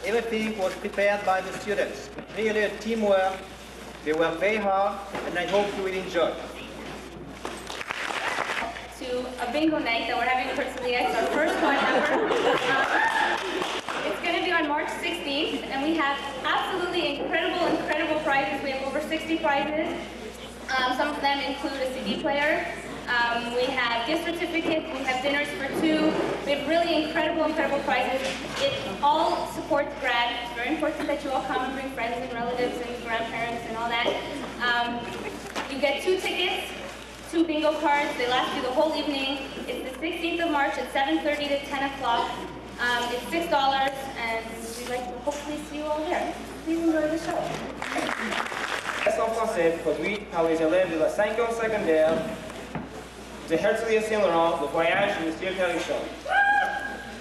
everything was prepared by the students. Really a teamwork. They worked very hard, and I hope you will enjoy. To a bingo night that we're having for today. It's our first one ever. It's going to be on March 16th, and we have absolutely incredible prizes. We have over 60 prizes. Some of them include a CD player. We have gift certificates. We have dinners for two. We have really incredible prizes. It all supports GRAD. It's very important that you all come and bring friends and relatives and grandparents and all that. You get 2 tickets. 2 bingo cards. They last you the whole evening. It's the 16th of March at 7:30 to 10 o'clock. It's $6, and we'd like to hopefully see you all there. Please enjoy the show. En français, produit par les élèves de la 5e secondaire de Herzliya-Saint-Laurent, le voyage de Monsieur Perrichon.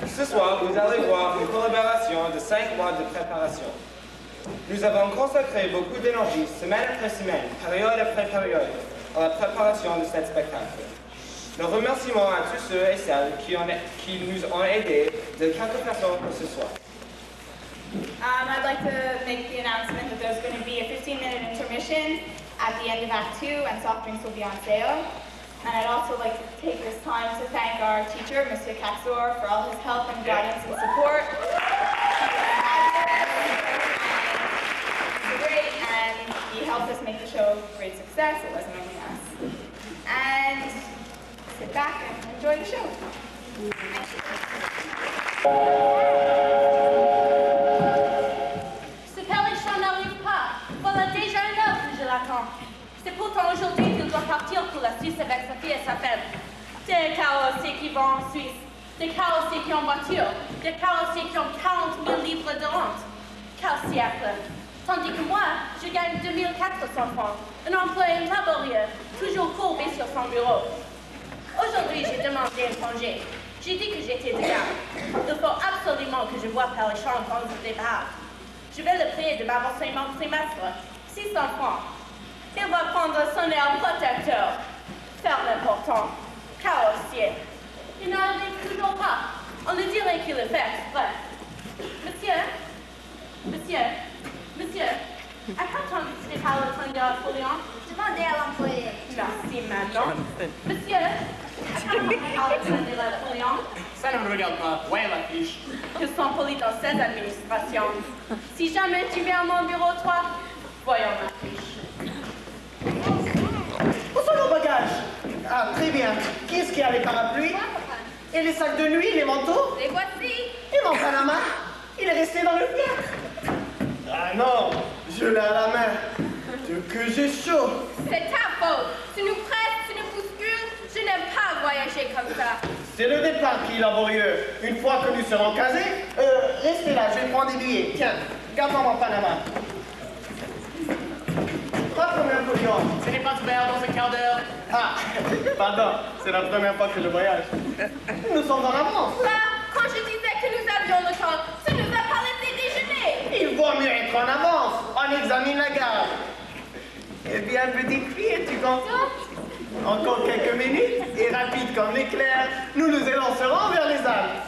Ce soir, vous allez voir une collaboration de 5 mois de préparation. Nous avons consacré beaucoup d'énergie, semaine après semaine, période après période, à la préparation de cet spectacle. Nos remerciements à tous ceux et celles qui nous ont aidés de quelques façons pour ce soir. I'd like to make the announcement that there's going to be a 15-minute intermission at the end of Act 2, and soft drinks will be on sale. And I'd also like to take this time to thank our teacher, Mr. Katsor, for all his help and guidance and support. He's great, and he helped us make the show a great success. It wasn't only us. And sit back and enjoy the show. Ce Perrichon n'arrive pas. Voilà déjà une heure que je l'attends. C'est pourtant aujourd'hui qu'il doit partir pour la Suisse avec sa fille et sa femme. Des carrossiers qui vont en Suisse, des carrossiers qui ont voiture, des carrossiers qui ont 40 000 livres de rente. Quel siècle! Tandis que moi, je gagne 2400 francs, un employé laborieux, toujours courbé sur son bureau. Aujourd'hui, j'ai demandé un congé. J'ai dit que j'étais de garde. Il faut absolument que je voie Perrichon avant le départ. Je vais le prier de m'avancer mon trimestre, 600 francs. Il va prendre son air protecteur. Faire l'important. Carrossier. Il n'arrive toujours pas. On le dirait qu'il le fait exprès. Monsieur, à quand on ne pas le train de Napoléon? Demandez à l'employé. Merci, madame. Monsieur, à quand on ne pas le train de Napoléon? Ça ne me regarde pas. Voyez la fiche. Ils sont polis dans ces administrations. Si jamais tu viens à mon bureau, toi, voyons ma fiche. Où sont nos bagages? Ah, très bien. Qui est-ce qui a les parapluies? Et les sacs de nuit, les manteaux? Les voici. Et mon Panama? Il est resté dans le fiacre. Ah non, je l'ai à la main. Dieu que j'ai chaud. C'est ta faute. Tu nous presses, tu nous bouscules. Je n'aime pas voyager comme ça. C'est le départ qui est laborieux. Une fois que nous serons casés, restez là, je vais prendre des billets. Tiens, garde-moi mon Panama. Pas comme un Napoléon. Ce n'est pas ouvert dans un quart d'heure. Ah, pardon, c'est la première fois que je voyage. Nous sommes en avance. Quand je disais que nous avions le temps, tu nous as pas laissé déjeuner. Il vaut mieux être en avance. On examine la gare. Eh bien, petite fille, es-tu contente? Encore quelques minutes, et rapide comme l'éclair, nous nous élancerons vers les Alpes.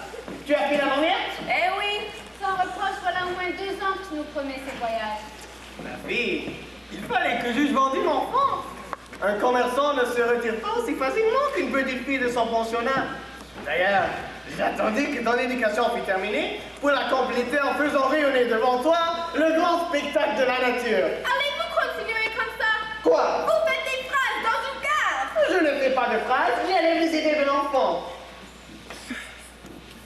Tu as pris la lorgnette? Eh oui, sans reproche, voilà au moins 2 ans que tu nous promets ce voyage. Ma fille, il fallait que j'eusse vendu mon fonds. Un commerçant ne se retire pas aussi facilement qu'une petite fille de son pensionnat. D'ailleurs, j'attendais que ton éducation fût terminée pour la compléter en faisant rayonner devant toi le grand spectacle de la nature. Allez-vous continuer comme ça? Quoi? Vous faites des phrases dans une gare. Je ne fais pas de phrases, j'ai les idées de l'enfant.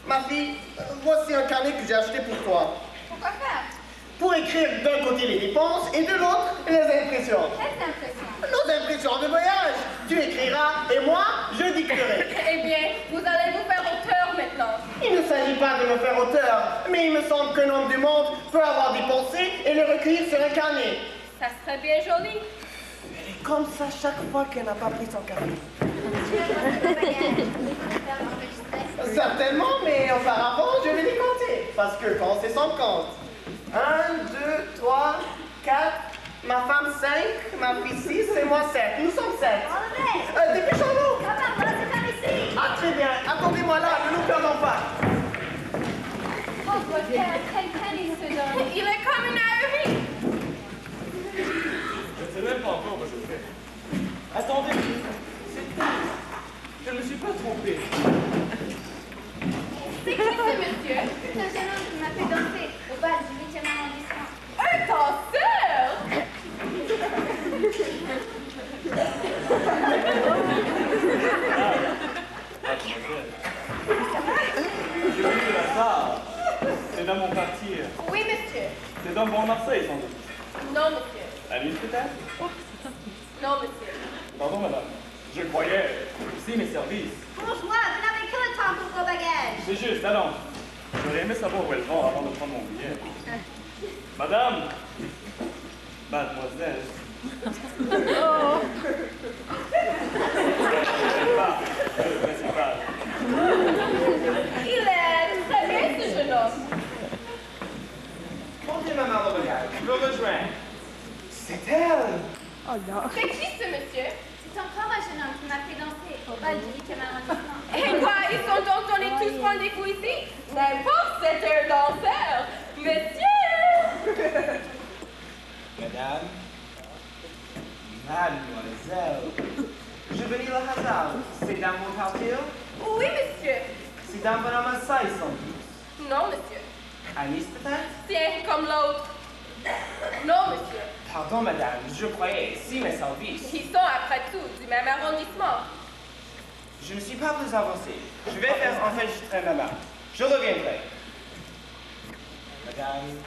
Ma fille, voici un carnet que j'ai acheté pour toi. Pourquoi faire? Pour écrire d'un côté les dépenses et de l'autre les impressions. Quelles impressions? Nos impressions de voyage. Tu écriras et moi, je dicterai. Eh bien, vous allez vous faire auteur maintenant. Il ne s'agit pas de me faire auteur, mais il me semble qu'un homme du monde peut avoir des pensées et les recueillir sur un carnet. Ça serait bien joli. Elle est comme ça chaque fois qu'elle n'a pas pris son carnet. Certainement, mais auparavant, je vais les compter. Parce que quand c'est son compte. 1, 2, 3, 4, ma femme 5, ma fille 6 et moi 7. Nous sommes 7. Dépêchons-nous. Ah, très bien. Attendez-moi là, ne nous perdons pas. Pauvre père, quelle peine il se il est comme une ahuri. Je ne sais même pas encore où je fais. Attendez, c'est tard. Je ne me suis pas trompé. C'est qui ce monsieur? C'est un jeune homme qui m'a fait danser au bal du 8e arrondissement. Un danseur! J'ai venu de la salle. C'est dans mon quartier. Oui, monsieur. C'est dans mon Marseille, sans doute. Non, monsieur. À Nice, peut-être? Non, monsieur. Pardon, madame. Je croyais. Ici, mes services. Bourgeois, vous n'avez que le temps pour vos bagages. C'est juste, allons. J'aurais aimé savoir où elles vont avant de prendre mon billet. Madame. Mademoiselle. Le principal. Il est très bien, ce jeune homme. Montez ma main au bagage. Je veux rejoindre. C'est elle. C'est qui ce monsieur? C'est encore un jeune homme qui m'a fait danser au bal du 8e arrondissement. Et quoi, ils sont donc donnés tous rendez-vous ici? N'importe, c'est un danseur. Monsieur! Madame. Mademoiselle. Je venais le hasard. C'est dans mon quartier? Oui, monsieur. C'est dans mon Marseille, sans doute. Non, monsieur. À Nice, peut-être? Tiens, comme l'autre. Non, monsieur. Pardon, madame. Je croyais ici mes services. Ils sont, après tout, du même arrondissement. Je ne suis pas plus avancé. Je vais faire enregistrer ma main. Je reviendrai. Madame.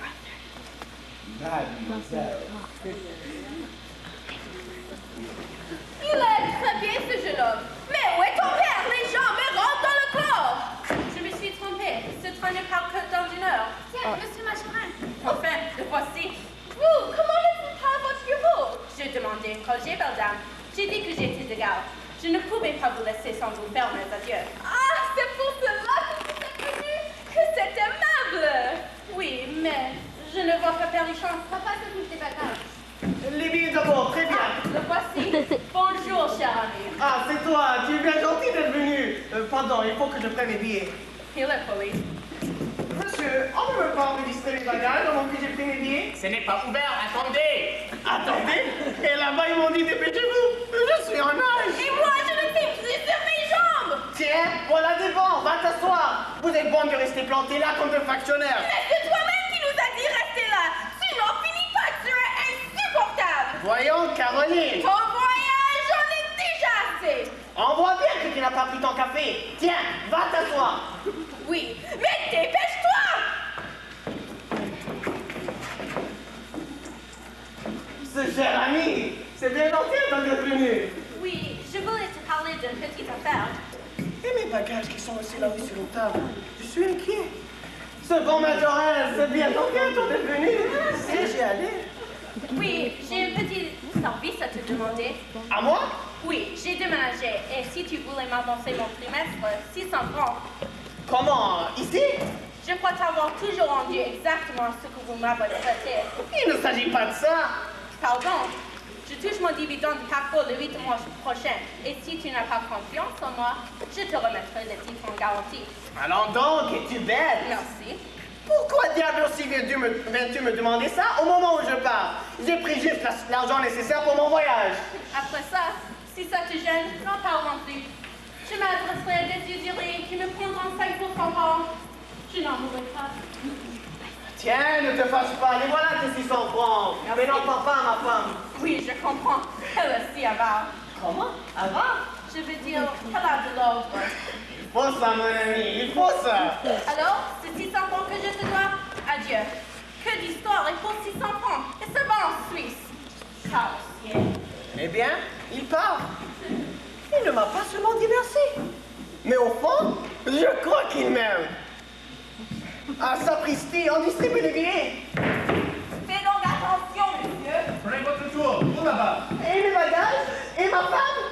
Mademoiselle. Il est très bien, ce jeune homme. Mais où est ton père? Les gens me rentrent dans le corps. Je me suis trompée. Ce train ne part que dans une heure. Tiens, monsieur Majorin. Enfin, le voici. Vous, comment êtes-vous à votre bureau? Je demandais Roger, belle dame. J'ai dit que j'étais de garde. Je ne pouvais pas vous laisser sans vous faire mes adieux. Ah, c'est pour cela que vous êtes venu? Que c'est aimable! Oui, mais je ne vois pas Perrichon. Papa s'occupe des bagages. Les billets d'abord, très bien. Le voici. Bonjour, cher ami. Ah, c'est toi, tu es bien gentil d'être venu. Pardon, il faut que je prenne les billets. Il est poli. Monsieur, on ne peut pas enregistrer les bagages avant que j'ai pris mes billets? Ce n'est pas ouvert, attendez! Attendez, et là-bas ils m'ont dit dépêchez-vous. Je suis en âge. Et moi, je ne sais plus sur mes jambes! Tiens, voilà des bancs, va t'asseoir. Vous êtes bon de rester planté là comme deux factionnaires. Mais c'est toi-même qui nous a dit rester là! Sinon, finis pas, tu es insupportable! Voyons, Caroline. Ton voyage, j'en ai déjà assez! On voit bien que tu n'as pas pris ton café. Tiens, va t'asseoir. Oui, mais dépêche-toi! Ce cher ami, c'est bien gentil d'être venu. Oui, je voulais te parler d'une petite affaire. Et mes bagages qui sont aussi là-haut sur une table. Je suis inquiet. Ce bon Majorin, c'est bien gentil d'être venu. Et j'y allais. Oui, j'ai un petit service à te demander. À moi? Oui, j'ai déménagé et si tu voulais m'avancer mon trimestre, 600 francs. Comment? Ici? Je crois t'avoir toujours rendu exactement ce que vous m'avez prêté. Il ne s'agit pas de ça. Pardon, je touche mon dividende de Carrefour le 8 mois prochain. Et si tu n'as pas confiance en moi, je te remettrai les titres en garantie. Allons donc, es-tu bête? Merci. Pourquoi diable aussi viens-tu me demander ça au moment où je pars? J'ai pris juste l'argent nécessaire pour mon voyage. Après ça, si ça te gêne, n'en parlons plus. Je m'adresserai à des usuriers qui me prendront 5 jours par an. Je n'en mourrai pas. Tiens, ne te fâche pas, les voilà tes 600 francs. Mais n'en parle pas à ma femme. Oui, je comprends. Elle est si avare. Comment? Avant? Je veux dire, elle a de l'ordre. Il faut ça, mon ami, il faut ça. Alors, c'est 600 francs que je te dois? Adieu. Que d'histoire, il faut 600 francs. Et ça va en Suisse. Carrossier. Eh bien, il part. Il ne m'a pas seulement dit merci. Mais au fond, je crois qu'il m'aime. Ah, sapristi, on distribue les billets. Fais donc attention, monsieur. Prenez votre tour, vous là-bas. Et mes bagages? Et ma femme?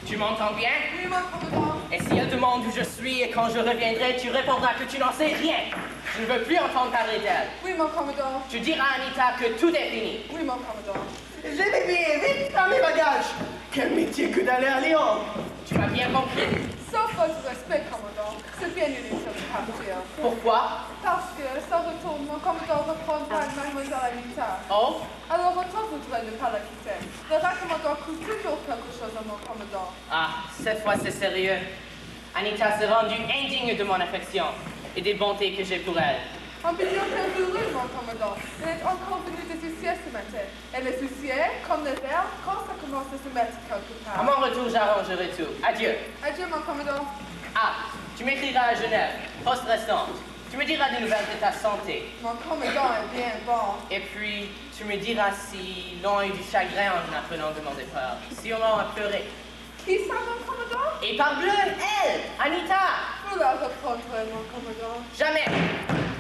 Tu m'entends bien? Oui, mon commandant. Et si elle demande où je suis et quand je reviendrai, tu répondras que tu n'en sais rien. Je ne veux plus entendre parler d'elle. Oui, mon commandant. Tu diras à Anita que tout est fini. Oui, mon commandant. J'ai mes billets, vite, prends mes bagages. Quel métier que d'aller à Lyon. Tu m'as bien compris. Sauf votre respect, commandant. C'est bien une chose de partir. Pourquoi? Parce que, sans retour, mon commandant reprendra mademoiselle Anita. Oh? Alors autant voudrait ne pas la quitter. Le raccommodant coûte toujours quelque chose à mon commandant. Ah, cette fois c'est sérieux. Anita s'est rendue indigne de mon affection et des bontés que j'ai pour elle. Un million de heureux, mon commandant. Elle est encore venue de soucier ce matin. Elle est souciée, comme le verre, quand ça commence à se mettre quelque À part. mon retour, j'arrangerai tout. Adieu. Adieu, mon commandant. Ah, tu m'écriras à Genève, poste restante. Tu me diras des nouvelles de ta santé. Mon commandant est bien bon. Et puis, tu me diras si l'on a eu du chagrin en apprenant de mon départ. Si on a pleuré. Qui ça, mon commandant? Et parbleu, elle, Anita. Vous la reprendrez, mon commandant. Jamais.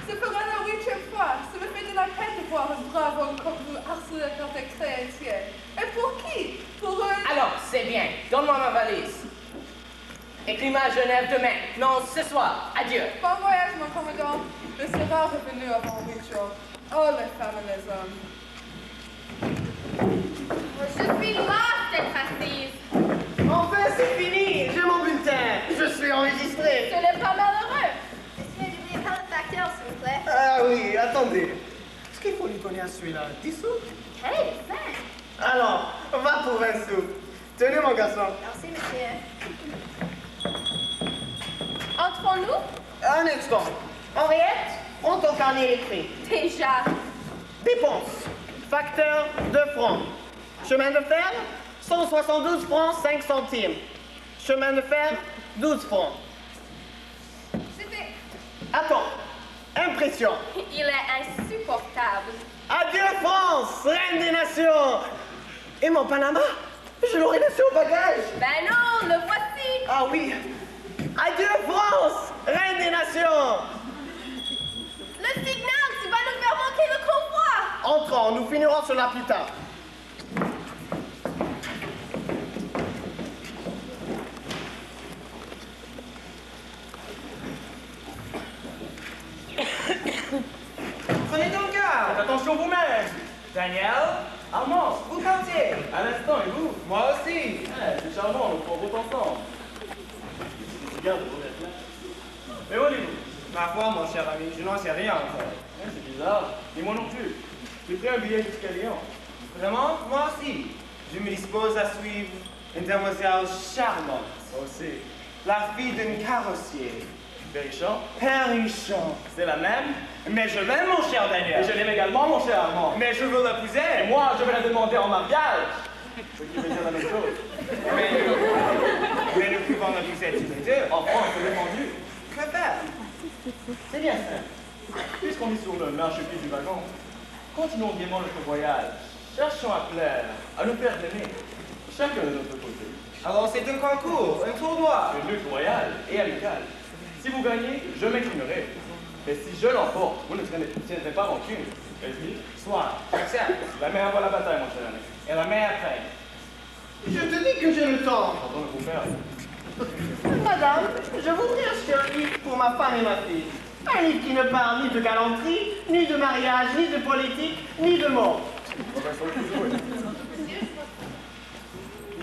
Ce fera la 8e fois. Ça me fait de la peine de voir un brave homme comme vous harceler par des créanciers. Et pour qui? Pour un... Alors, c'est bien. Donne-moi ma valise. Écris-moi à Genève demain. Non, ce soir. Adieu. Bon voyage, mon commandant. Je serai revenu avant 8 jours. Oh, les femmes et les hommes. Je suis lasse d'être assise. Enfin, c'est fini. J'ai mon bulletin. Je suis enregistré. Ce n'est pas malheureux. Monsieur, n'oubliez pas le facteur, s'il vous plaît. Ah oui, attendez. Est-ce qu'il faut lui donner à celui-là 10 sous? Quel est le fin? Alors, va pour 20 sous. Tenez, mon garçon. Merci, monsieur. Entrons-nous? Un instant. Henriette, prends ton carnet écrit. Déjà. Dépenses. Facteur 2 francs. Chemin de fer, 172 francs 5 centimes. Chemin de fer, 12 francs. C'était... Attends. Impression. Il est insupportable. Adieu France, reine des nations. Et mon Panama, je l'aurais laissé au bagage. Ben non, le voici. Ah oui. Adieu France, reine des nations. Le signal, tu vas nous faire manquer le convoi. Entrons, nous finirons cela plus tard. Prenez donc garde. Attention vous-même. Daniel, Armand, vous partez. À l'instant, et vous? Moi aussi. C'est charmant, nous ferons route ensemble. Regarde, vous êtes là. Mais où allez-vous? Ma foi, mon cher ami, je n'en sais rien encore. C'est bizarre. Et moi non plus. J'ai pris un billet jusqu'à Lyon. Vraiment, moi aussi. Je me dispose à suivre une demoiselle charmante. Moi aussi. La fille d'un carrossier. Berrichon? Perrichon. C'est la même? Mais je l'aime, mon cher Et Daniel. je l'aime également, mon cher Armand. Mais je veux l'épouser. Et moi, je vais la demander en mariage. Ce qui veut dire la même chose. Mais nous pouvons l'épouser tous les deux. En France, c'est défendu. Que faire? C'est bien simple. Puisqu'on est sur le marchepied du wagon, continuons gaiement notre voyage. Cherchons à plaire, à nous faire aimer, chacun de notre côté. Alors c'est un concours, un tournoi. Une lutte royale et amicale. Si vous gagnez, je m'inclinerai. Mais si je l'emporte, vous ne tiendrez pas rancune. Est-ce dit? Soit, j'accepte. La main avant la bataille, mon cher ami. Et la main après. Je te dis que j'ai le temps. J'entends le vous faire. Madame, je voudrais acheter un livre pour ma femme et ma fille. Un livre qui ne parle ni de galanterie, ni de mariage, ni de politique, ni de mort.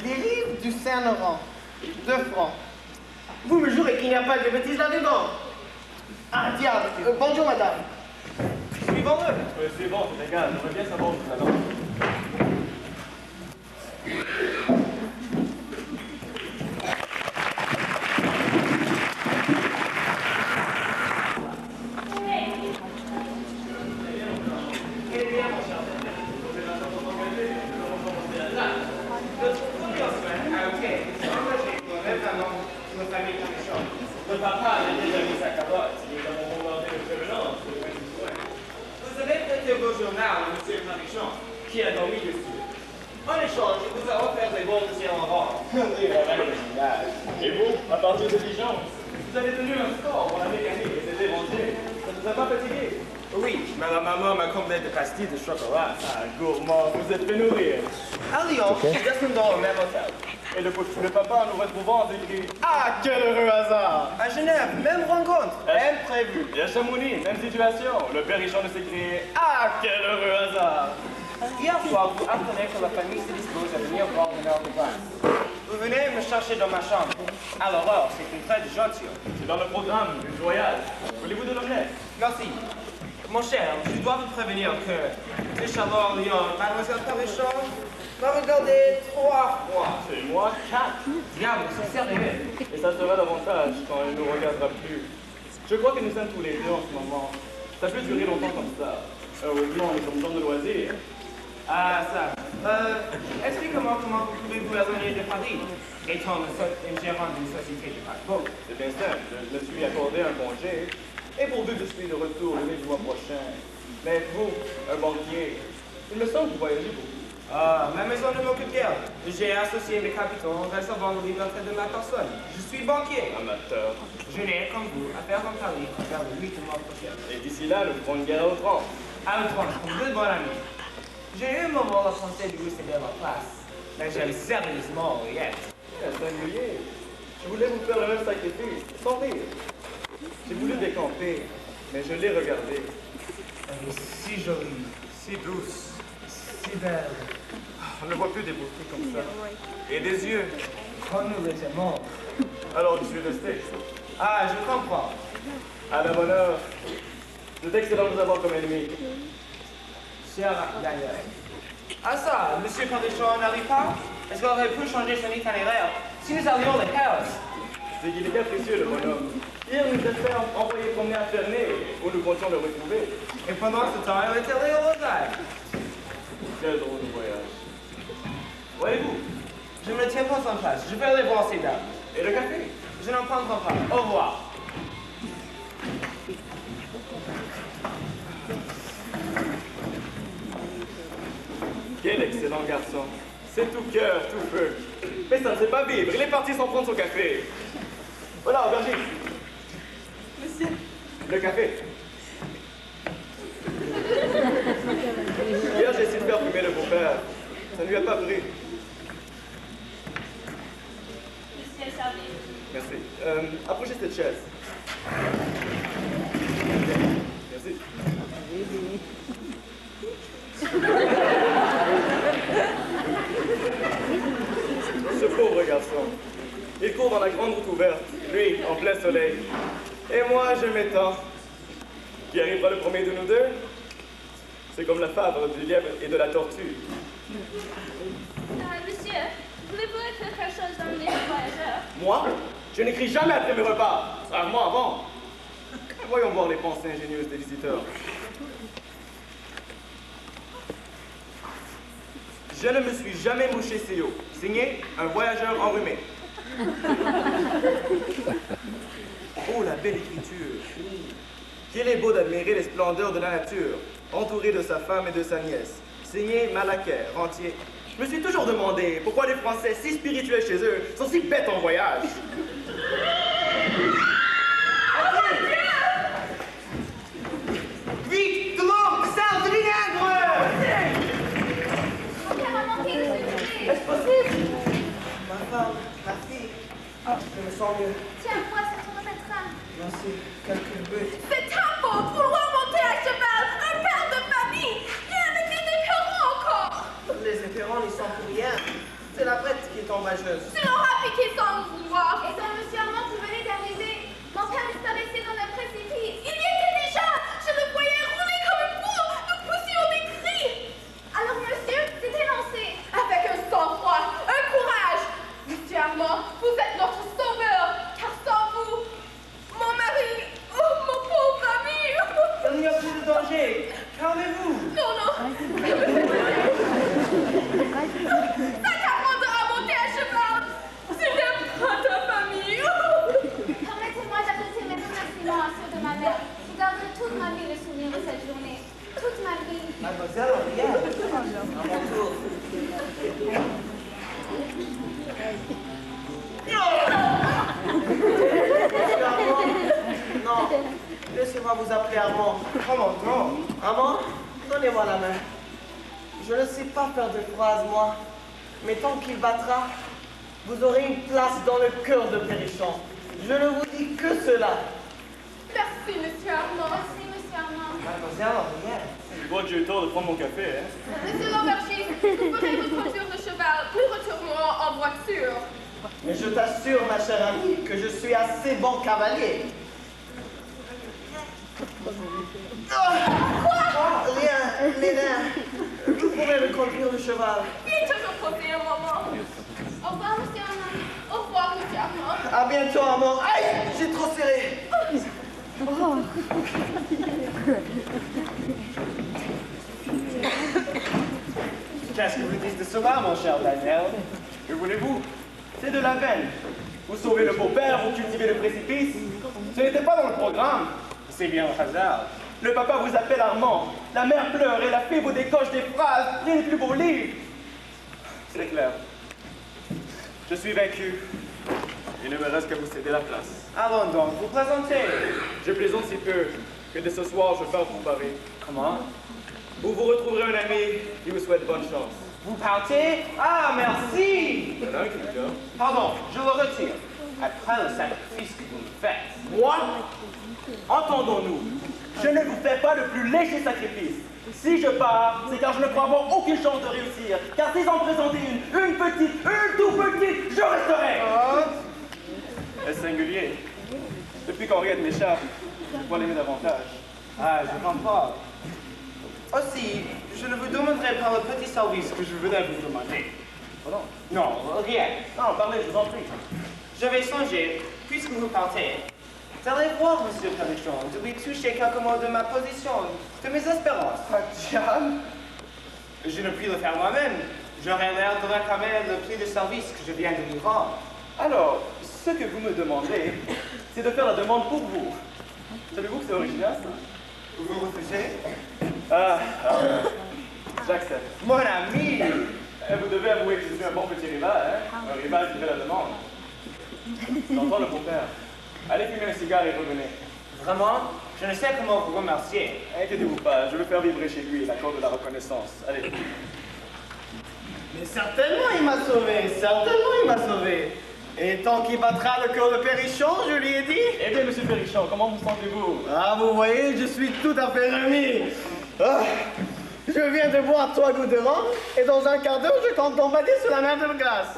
Les livres du Saint-Laurent, 2 francs. Vous me jurez qu'il n'y a pas de bêtises là-dedans? Ah, diable. Bonjour, madame. Suivons-le. C'est bon, c'est égal. J'aimerais bien savoir où vous allez. Le papa a déjà mis sa carotte. Il est dans mon bombardé de prévenance. Vous avez prêté vos journaux à M. Marichon, qui a dormi dessus. En échange, il vous a offert des bons de en rang. Et vous, à partir de Dijon, vous avez tenu un score pour la mécanique et c'était vendu. Ça ne vous a pas fatigué? Oui, mais la maman m'a comblé de pastilles de chocolat. Ah, gourmand, vous êtes fait nourrir. À Lyon, nous descendons au même hôtel. Et le papa, nous retrouvons écrit Ah, quel heureux hasard. À Genève, même rencontre, imprévue. Et à Chamonix, même situation. Le Berrichon de s'écrier ah, quel heureux hasard. Hier soir, vous apprenez que la famille se dispose à venir voir une heure de vacances. Vous venez me chercher dans ma chambre. Alors, c'est une très gentille. C'est dans le programme du voyage. Voulez-vous de l'omelette? Merci. Mon cher, je dois vous prévenir que ces chaleurs Lyon, Mademoiselle Parichon, m'a regardé 3 fois. C'est moi, 4. Diable, c'est sérieux. Et ça sera davantage quand elle ne nous regardera plus. Je crois que nous sommes tous les deux en ce moment. Ça peut durer longtemps comme ça. Heureusement, nous sommes dans de loisirs. Ah, ça. Expliquez-moi comment vous pouvez vous éloigner de Paris, étant une gérante d'une société de paquebot. C'est bien simple. Je me suis accordé un congé. Et pourvu que je suis de retour le mai du mois prochain. Mais vous, un banquier, il me semble que vous voyagez beaucoup. Ah, ma maison ne m'occupe guère. J'ai associé mes capitaux en recevant le liberté de ma personne. Je suis banquier. Amateur. Je n'ai, comme vous, affaire en Paris vers le 8 du mois prochain. Et d'ici là, nous ferons une guerre à outrance. À outrance, pour deux bonnes amies. J'ai eu un moment la pensée de vous céder ma place. Mais j'aime sérieusement rien. C'est singulier. Je voulais vous faire le même sacrifice, sans rire. J'ai voulu décamper, mais je l'ai regardée. Elle est si jolie, si douce, si belle. On ne voit plus des beautés comme ça. Et des yeux. Quand nous les aimons. Alors je suis resté. Ah, je comprends. À la bonne heure. C'est excellent de vous avoir comme ennemi. Cher Daniel. Ah ça, Monsieur Parichon n'arrive pas? Est-ce qu'on aurait pu changer son itinéraire si nous allions les Paris? C'est qu'il est capricieux, le bonhomme. Hier, nous a fait envoyer promener à Ferney, où nous comptions le retrouver. Et pendant ce temps, il était allé au Lausanne. Quel drôle de voyage. Voyez-vous, je ne me tiens pas en place. Je vais aller voir ces dames. Et le café? Je n'en prendrai pas. Au revoir. Quel excellent garçon. C'est tout cœur, tout feu. Mais ça ne sait pas vivre. Il est parti sans prendre son café. Voilà, aubergine. Monsieur, Le café. Hier, j'ai essayé de faire fumer le beau-père. Ça ne lui a pas pris. Monsieur est servi. Merci. Approchez cette chaise. Merci. Ce pauvre garçon. Il court dans la grande route ouverte, lui, en plein soleil. Et moi, je m'étends. Qui arrivera le premier de nous deux? C'est comme la fable du lièvre et de la tortue. Monsieur, voulez-vous écrire quelque chose dans le livre voyageur? Moi, je n'écris jamais après mes repas, rarement avant. Voyons voir les pensées ingénieuses des visiteurs. Je ne me suis jamais mouché si haut. Signé, un voyageur enrhumé. Oh, la belle écriture. Qu'il est beau d'admirer les splendeurs de la nature, entouré de sa femme et de sa nièce. Signé Malaquais, rentier. Je me suis toujours demandé pourquoi les Français, si spirituels chez eux, sont si bêtes en voyage. Vite, de l'eau, de sel, de vinaigre! Est-ce possible? Ma femme, ma fille. Je me sens mieux. Tiens, moi, ça te remettra. Merci. Quelques buts. c'est ta faute, vouloir monter à cheval, un père de famille. Rien ne fait des parents encore. Les éperons n'y sont pour rien. C'est la prête qui est ombrageuse. Tu l'auras piqué sans le vouloir. Et quand monsieur Armand qui venait d'arriver, mon père disparaissait dans le précipice. Il y était déjà. Je le voyais rouler comme une poule. Nous poussions des cris. Alors monsieur s'était lancé. Avec un sang-froid, un courage. Monsieur Armand, vous êtes notre sauveur. Car sans vous, mon mari, oh mon pauvre ami. Il n'y a plus de danger. Calmez-vous. Non, non. Ça t'apprendra à monter à cheval. Tu n'aimes pas ta famille. Permettez-moi d'adresser mes remerciements à ceux de ma mère. Je garderai toute ma vie le souvenir de cette journée. Toute ma vie. Mademoiselle, rien. À mon tour. Monsieur Armand, non. Laissez-moi vous appeler Armand. Comment non? Armand, donnez-moi la main. Je ne sais pas faire de phrases, moi. Mais tant qu'il battra, vous aurez une place dans le cœur de Périchon. Je ne vous dis que cela. Merci, monsieur Armand. Merci monsieur Armand. Mademoiselle, rien. Je vois que j'ai eu tort de prendre mon café, hein? Monsieur l'aubergiste, vous ferez votre voiture de cheval. Nous retournerons en voiture. Mais je t'assure, ma chère amie, que je suis assez bon cavalier. Rien, Léna. Vous pourrez me conduire le cheval. Il est toujours posé un moment. Au revoir, monsieur Armand. Au revoir, monsieur Armand. À bientôt, amour. Aïe, j'ai trop serré. Qu'est-ce que vous dites de cela, mon cher Daniel? Que voulez-vous? C'est de la veine. Vous sauvez le beau-père, vous cultivez le précipice. Ce n'était pas dans le programme. C'est bien le hasard. Le papa vous appelle Armand. La mère pleure et la fille vous décoche des phrases. Rien n'est plus beau livre. C'est clair. Je suis vaincu. Il ne me reste qu'à vous céder la place. Allons donc, vous plaisantez. Je plaisante si peu que de ce soir je pars pour Paris. Comment? Où vous retrouverez un ami qui vous souhaite bonne chance. Vous partez? Ah, merci! Voilà un culture. Pardon, je le retire. Après le sacrifice que vous me faites. Moi, entendons-nous, je ne vous fais pas le plus léger sacrifice. Si je pars, c'est car je ne crois avoir aucune chance de réussir. Car si j'en présentais une petite, une tout petite, je resterai. Est-ce singulier? Depuis qu'Henriette m'échappe, je dois l'aimer davantage. Ah, je comprends. Aussi, je ne vous demanderai pas le petit service que je voudrais vous demander. Pardon? Non, rien. Non, parlez, je vous en prie. J'avais songé, puisque vous partez, d'aller voir Monsieur Parichon, de lui toucher quelques mots de ma position, de mes espérances. Diane? Je ne puis le faire moi-même. J'aurais l'air de réclamer le prix de service que je viens de lui rendre. Alors, ce que vous me demandez, c'est de faire la demande pour vous. Savez-vous que c'est original, ça? Vous refusez? J'accepte. Mon ami! Vous devez avouer que je suis un bon petit rival, hein? Un rival qui fait la demande. J'entends le beau-père. Allez fumer un cigare et revenez. Vraiment, je ne sais comment vous remercier. Inquiétez-vous pas, je veux faire vibrer chez lui l'accord de la reconnaissance. Allez. Mais certainement, il m'a sauvé. Certainement, il m'a sauvé. Et tant qu'il battra le cœur de Périchon, je lui ai dit. Eh bien, monsieur Périchon, comment vous sentez-vous? Ah, vous voyez, je suis tout à fait remis. Ah, je viens de boire 3 gouttes de rhum et dans un quart d'heure, je compte tomber sur la mer de glace.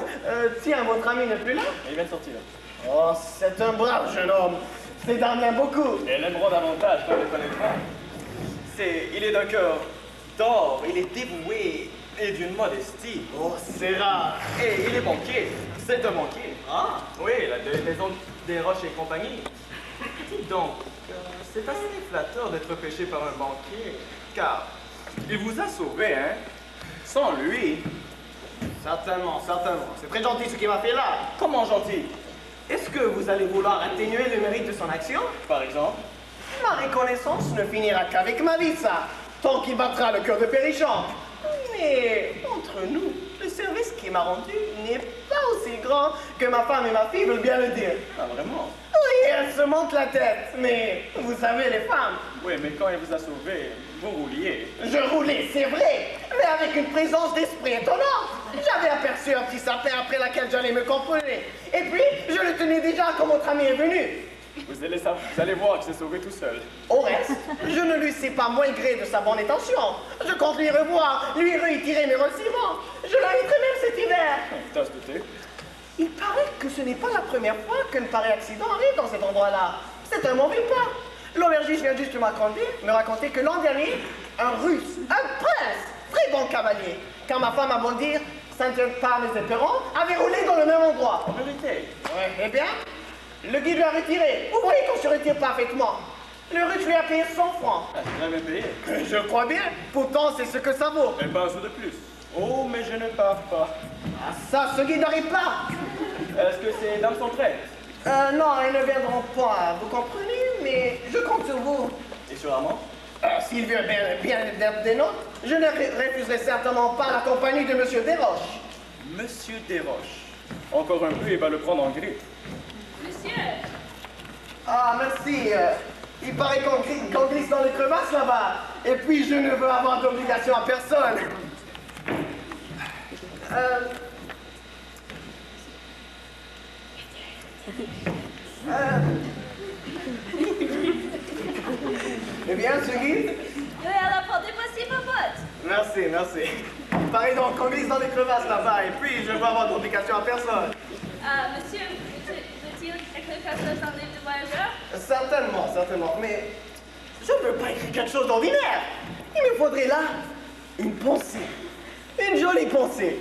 Tiens, votre ami n'est plus là? Il vient de sortir. Oh, c'est un brave jeune homme. C'est d'en bien beaucoup. Et l'aimeront davantage quand il le connaîtra. Il est d'un cœur d'or, il est dévoué et d'une modestie. Oh, c'est rare. Et il est banquier. C'est un banquier. Ah, Oui, la maison des Roches et compagnie. Dites donc, c'est assez flatteur d'être pêché par un banquier, car il vous a sauvé, hein? Sans lui. certainement, certainement. C'est très gentil ce qu'il m'a fait là. Comment gentil? Est-ce que vous allez vouloir atténuer le mérite de son action? Par exemple? Ma reconnaissance ne finira qu'avec ma vie, ça. Tant qu'il battra le cœur de Périchon. Mais entre nous, le service qu'il m'a rendu n'est pas aussi grand que ma femme et ma fille veulent bien le dire. Ah, vraiment? Oui, elle se monte la tête, mais vous savez, les femmes. Oui, mais quand il vous a sauvé, vous rouliez. Je roulais, c'est vrai, mais avec une présence d'esprit étonnante. J'avais aperçu un petit sapin après laquelle j'allais me composer. Et puis, je le tenais déjà quand votre ami est venu. Vous allez voir qu'il s'est sauvé tout seul. Au reste, je ne lui sais pas moins gré de sa bonne intention. Je compte lui revoir, lui réitérer mes remerciements. Je l'inviterai même cet hiver. T'as se douter? Il paraît que ce n'est pas la première fois qu'un pareil accident arrive dans cet endroit-là. C'est un mauvais pas. L'aubergiste vient juste me raconter que l'an dernier, un Russe, un prince, très bon cavalier, quand ma femme a beau dire, Sainte pas mes éperons, avait roulé dans le même endroit. En vérité? Ouais, eh bien, le guide lui a retiré. Vous voyez qu'on se retire parfaitement. Le Russe lui a payé 100 francs. Ah, c'est bien payé. Je crois bien. Pourtant, c'est ce que ça vaut. Et pas un sou de plus. Oh, mais je ne pars pas. Ah, ça, ce guide n'arrive pas. Est-ce que ces dames sont prêtes? Non, elles ne viendront pas. Vous comprenez? Mais je compte sur vous. Et sur Armand? S'il vient bien d'être des nôtres, je ne refuserai certainement pas la compagnie de Monsieur Desroches. Monsieur Desroches. Encore un peu, il va le prendre en grippe. Monsieur, Ah, merci. Il paraît qu'on glisse dans les crevasses là-bas. Et puis, je ne veux avoir d'obligation à personne. Eh bien, ce guide? Eu ela pode passer popote. Merci, merci. Il paraît donc qu'on glisse dans les crevasses là-bas. Et puis, je ne veux avoir d'obligation à personne. Monsieur, veut-il écrire quelque chose dans le livre de voyageur? Certainement, certainement. Mais je ne veux pas écrire quelque chose d'ordinaire. Il me faudrait là une pensée. Une jolie pensée.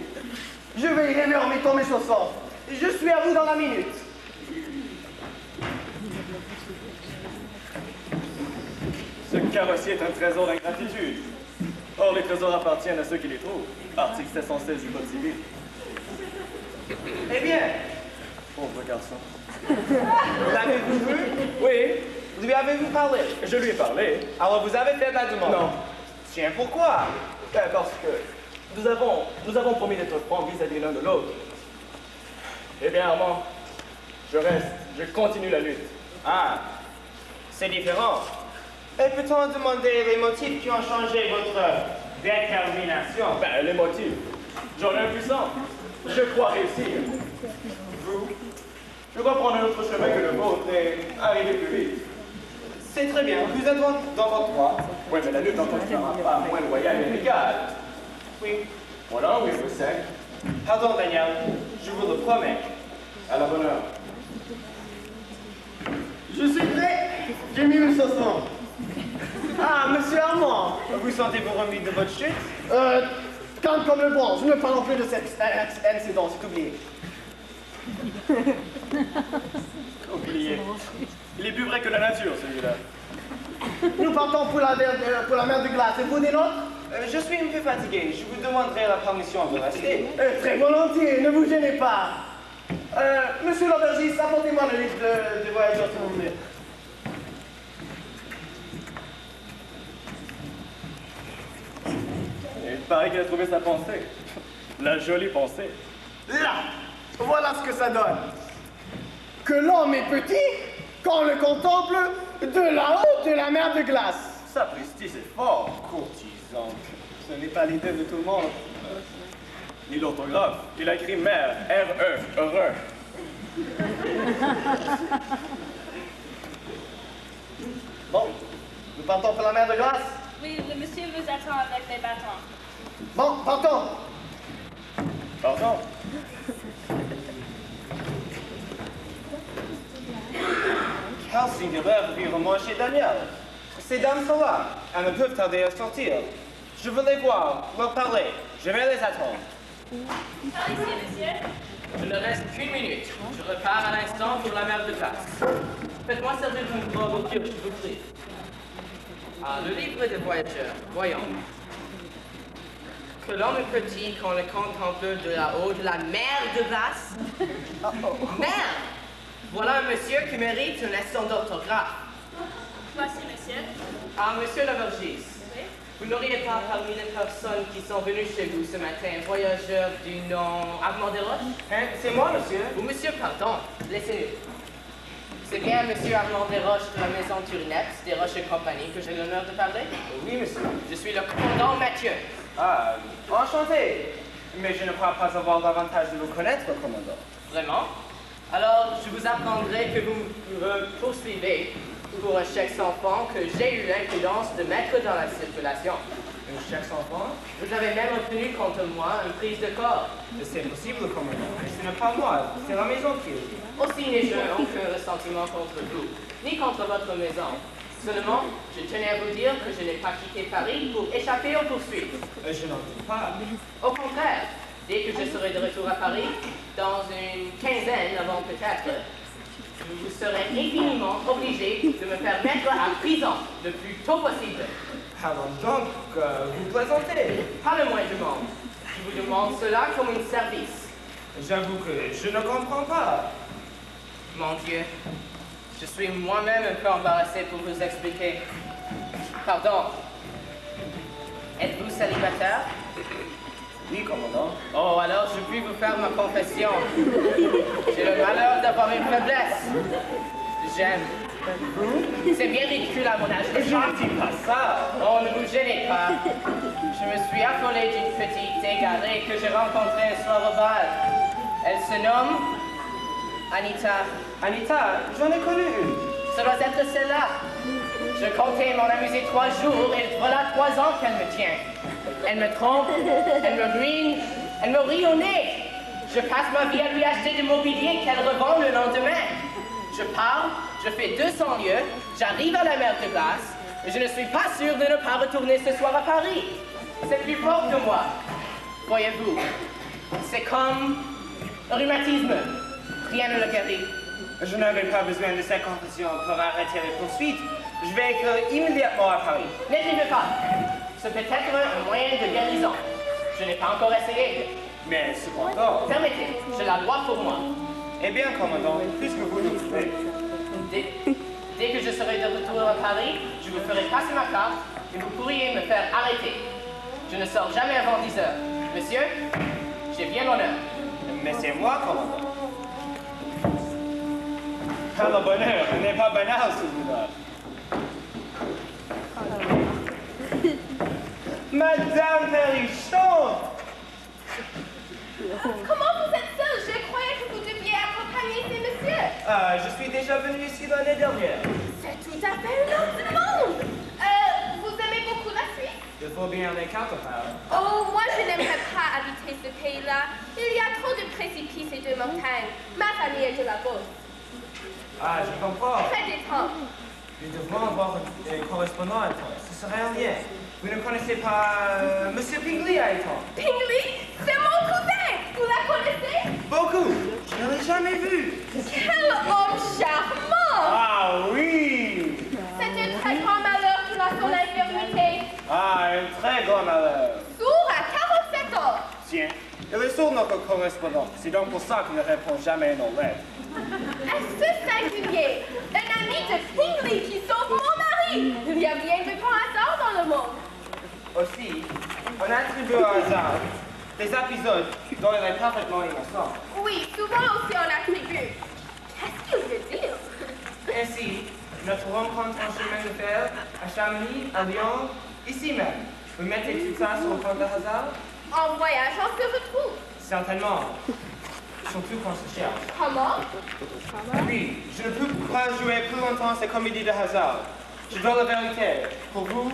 Je vais y rêver en mettant mes chaussons. Je suis à vous dans la minute. Ce carrossier est un trésor d'ingratitude. Or, les trésors appartiennent à ceux qui les trouvent. Article 716 du Code civil. Eh bien, Pauvre garçon. l'avez-vous vu? Oui, Lui avez-vous parlé? je lui ai parlé. Alors vous avez fait la demande? Non. Tiens, pourquoi? Parce que nous avons promis d'être francs vis-à-vis l'un de l'autre. Eh bien, Armand, je continue la lutte. Ah, c'est différent. Et peut-on demander les motifs qui ont changé votre détermination? Ben, les motifs. J'en ai un puissant. Je crois réussir. Vous, je dois prendre un autre chemin que le vôtre et arriver plus vite. C'est très bien, vous êtes dans votre droit. Oui, mais la lutte n'en sera pas moins loyale et légale. Oui. Voilà, oui, je sais. Pardon, Daniel, je vous le promets. À la bonne heure. Je suis prêt. J'ai mis mes chaussons. Ah, monsieur Armand. Vous sentez-vous remis de votre chute? Calme comme le bon. Je ne parle plus de cet incident, c'est oublié. Oubliez. Il est plus vrai que la nature, celui-là. Nous partons pour la mer de glace. Et vous des nôtres? Je suis un peu fatigué. Je vous demanderai la permission de rester. Très volontiers, ne vous gênez pas. Monsieur l'aubergiste, apportez-moi le livre de voyageurs, s'il vous plaît. Il paraît qu'il a trouvé sa pensée. La jolie pensée. Là, voilà ce que ça donne. Que l'homme est petit quand on le contemple de là-haut de la mer de glace. Sapristi, c'est fort. Courtisan. Ce n'est pas l'idée de tout le monde. Ni l'orthographe. Il a écrit mère, R-E, heureux. Bon, nous partons pour la mer de glace. Oui, le monsieur vous attend avec les bâtons. Bon, partons. Pardon. Quel singulier revirement chez Daniel. Ces dames sont là. Elles ne peuvent tarder à sortir. Je veux les voir, leur parler. Je vais les attendre. Par ici, monsieur. Il ne reste qu'une minute. Je repars à l'instant pour la mer de glace. Faites-moi servir une robe s'il vous plaît. Ah, le livre de voyageurs. Voyons. Que l'homme est petit quand on le contemple de là-haut de la mer de glace. Merde! Voilà un monsieur qui mérite une leçon d'orthographe. Voici, monsieur. Ah, monsieur l'aubergiste. Oui. Vous n'auriez pas parmi les personnes qui sont venues chez vous ce matin, voyageur du nom Armand Desroches? Hein, c'est moi, monsieur. Ou monsieur, pardon, laissez-nous. C'est bien monsieur Armand Desroches de la maison Turinette, Desroches et compagnie, que j'ai l'honneur de parler? Oui, monsieur. Je suis le commandant Mathieu. Ah, enchanté. Mais je ne crois pas avoir l'avantage de vous connaître, commandant. Vraiment? Alors, je vous apprendrai que vous me poursuivez pour un chèque sans fonds que j'ai eu l'imprudence de mettre dans la circulation. Un chèque sans fonds? Vous avez même obtenu contre moi une prise de corps. C'est possible, commandant. Mais ce n'est pas moi, c'est la maison qui est. Aussi n'ai-je aucun ressentiment contre vous, ni contre votre maison. Seulement, je tenais à vous dire que je n'ai pas quitté Paris pour échapper aux poursuites. Je n'en doute pas. Au contraire, dès que je serai de retour à Paris, dans une quinzaine avant peut-être, vous serez infiniment obligé de me faire mettre à prison le plus tôt possible. Alors donc, vous plaisantez. Pas le moins du monde. Je vous demande cela comme un service. J'avoue que je ne comprends pas. Mon Dieu, je suis moi-même un peu embarrassé pour vous expliquer. Pardon. Êtes-vous célibataire? Oui, commandant. Oh, alors je puis vous faire ma confession. J'ai le malheur d'avoir une faiblesse. J'aime. C'est bien ridicule à mon âge. Je ne dis pas ça. Oh, ne vous gênez pas. Je me suis affolé d'une petite égarée que j'ai rencontrée un soir au bal. Elle se nomme Anita. Anita, j'en ai connu une. Ça doit être celle-là. Je comptais m'en amuser 3 jours et voilà 3 ans qu'elle me tient. Elle me trompe, elle me ruine, elle me rit au nez. Je passe ma vie à lui acheter du mobilier qu'elle revend le lendemain. Je pars, je fais 200 lieues, j'arrive à la mer de glace, et je ne suis pas sûr de ne pas retourner ce soir à Paris. C'est plus fort que moi, voyez-vous. C'est comme un rhumatisme. Rien ne le guérit. Je n'avais pas besoin de cette confession pour arrêter les poursuites. Je vais écrire immédiatement à Paris. N'écrivez pas. C'est peut-être un moyen de guérison. Je n'ai pas encore essayé. Mais cependant... Permettez, je la dois pour moi. Eh bien, commandant, puisque vous nous pouvez... Dès que je serai de retour à Paris, je vous ferai passer ma carte et vous pourriez me faire arrêter. Je ne sors jamais avant 10 heures. Monsieur, j'ai bien l'honneur. Mais c'est moi, commandant. Ah, le bonheur n'est pas banal, celui-là. Madame Perrichon! Comment vous êtes seule? Je croyais que vous deviez accompagner ces messieurs. Ah, je suis déjà venu ici l'année dernière. C'est tout à fait un autre monde. Vous aimez beaucoup la Suisse? Il faut bien les capables. Oh, moi je n'aimerais pas habiter ce pays-là. Il y a trop de précipices et de montagnes. Ma famille est de la Beauce. Ah, je comprends. Très détente. Nous devons avoir un correspondant à Éton. Ce serait un lien. Vous ne connaissez pas Monsieur Pingley à Éton? Pingley, c'est mon cousin. Vous la connaissez? Beaucoup. Je ne l'ai jamais vu. Quel homme charmant. Ah oui! C'est un très grand malheur qu'il a son infirmité. Ah, un très grand malheur. Sourd à 47 ans. Tiens, il est sur notre correspondant. C'est donc pour ça qu'il ne répond jamais à nos lettres. Est-ce singulier? Un ami de Pingley qui sauve mon mari. Il y a bien de grands hasards dans le monde. Aussi, on attribue au hasard des épisodes dont il est parfaitement innocent. Oui, souvent aussi on attribue. Qu'est-ce qu'il veut dire? Ainsi, notre rencontre en chemin de fer à Chamonix, à Lyon, ici même. Vous mettez tout ça sur le compte de hasard? En voyage, on se retrouve. Certainement. Surtout quand se cherche. Comment? Oui, je ne peux pas jouer plus longtemps ces comédies de hasard. Je dois la vérité. Pour vous,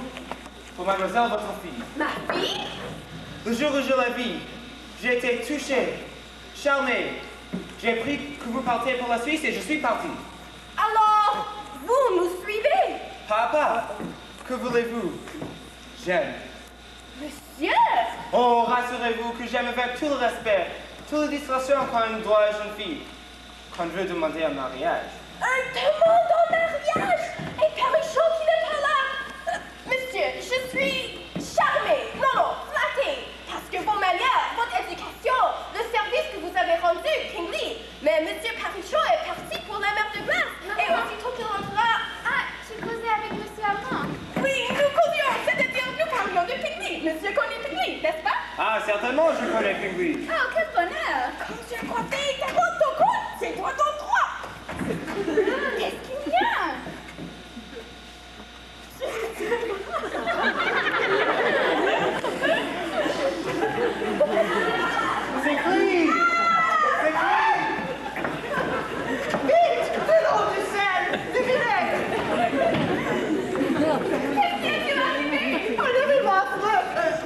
pour mademoiselle, votre fille. Ma fille? Le jour où je la vis, j'ai été touché, charmé. J'ai appris que vous partiez pour la Suisse et je suis parti. Alors, vous nous suivez? Papa, que voulez-vous? J'aime. Monsieur? Oh, rassurez-vous que j'aime avec tout le respect, toute la discrétion qu'on doit à une jeune fille, qu'on veut demander un mariage. Un demande en mariage? Et Perrichon qui n'est pas là? Monsieur, je suis charmée, non, flattée, parce que vos manières, votre éducation, le service que vous avez rendu, Pingley. Mais Monsieur Perrichon est parti pour la mer de glace. Et aussitôt qu'il rentrera... Ah, tu causais avec Monsieur Armand? Oui, nous causions, c'est-à-dire nous parlions de Pingley. Monsieur connaît Pingley, n'est-ce pas? Ah, certainement, je connais Pingley. Oh, quel bonheur! Monsieur Croisé, t'as bon ton compte, c'est toi ton droit! Qu'est-ce qu'il y a? C'est Clee! C'est Clee! Vite! De l'eau, du sel! Du vinaigre! Qu'est-ce qui est arrivé? Un événement affreux!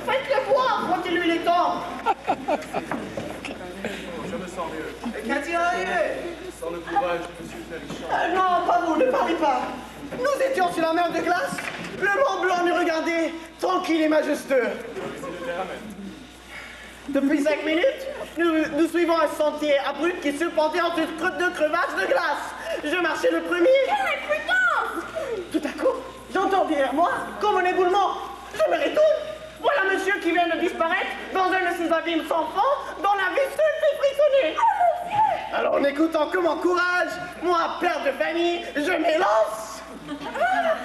Faites-le boire avant qu'il lui les tombe! Je me sens mieux. Qu'est-il arrivé? Sans le courage de M. Perrichon. Non, pas vous, ne parlez pas! Nous étions sur la mer de glace! Le Mont Blanc nous regardait, tranquille et majestueux! Depuis 5 minutes, nous suivons un sentier abrupt qui se pendait entre deux crevasses de glace. Je marchais le premier. Quelle imprudence! Tout à coup, j'entends derrière moi comme un éboulement. Je me retourne. Voilà monsieur qui vient de disparaître dans un de ces abîmes sans fond dont la vue seule fait frissonner. Oh mon Dieu! Alors en écoutant que mon courage, moi, père de famille, je m'élance.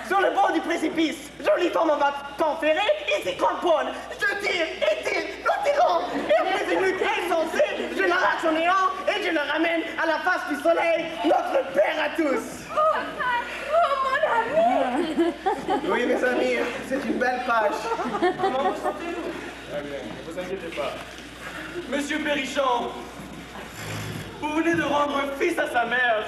Sur le bord du précipice, je lis mon bâton ferré et s'y cramponne. Je tire et tire, nous tirons. Et après une lutte insensée, je l'arrache au néant et je le ramène à la face du soleil, notre père à tous. Oh, papa! Oh, mon ami! Oui, mes amis, c'est une belle page. Comment vous sentez-vous? Très bien, ne vous inquiétez pas. Monsieur Perrichon, vous venez de rendre un fils à sa mère.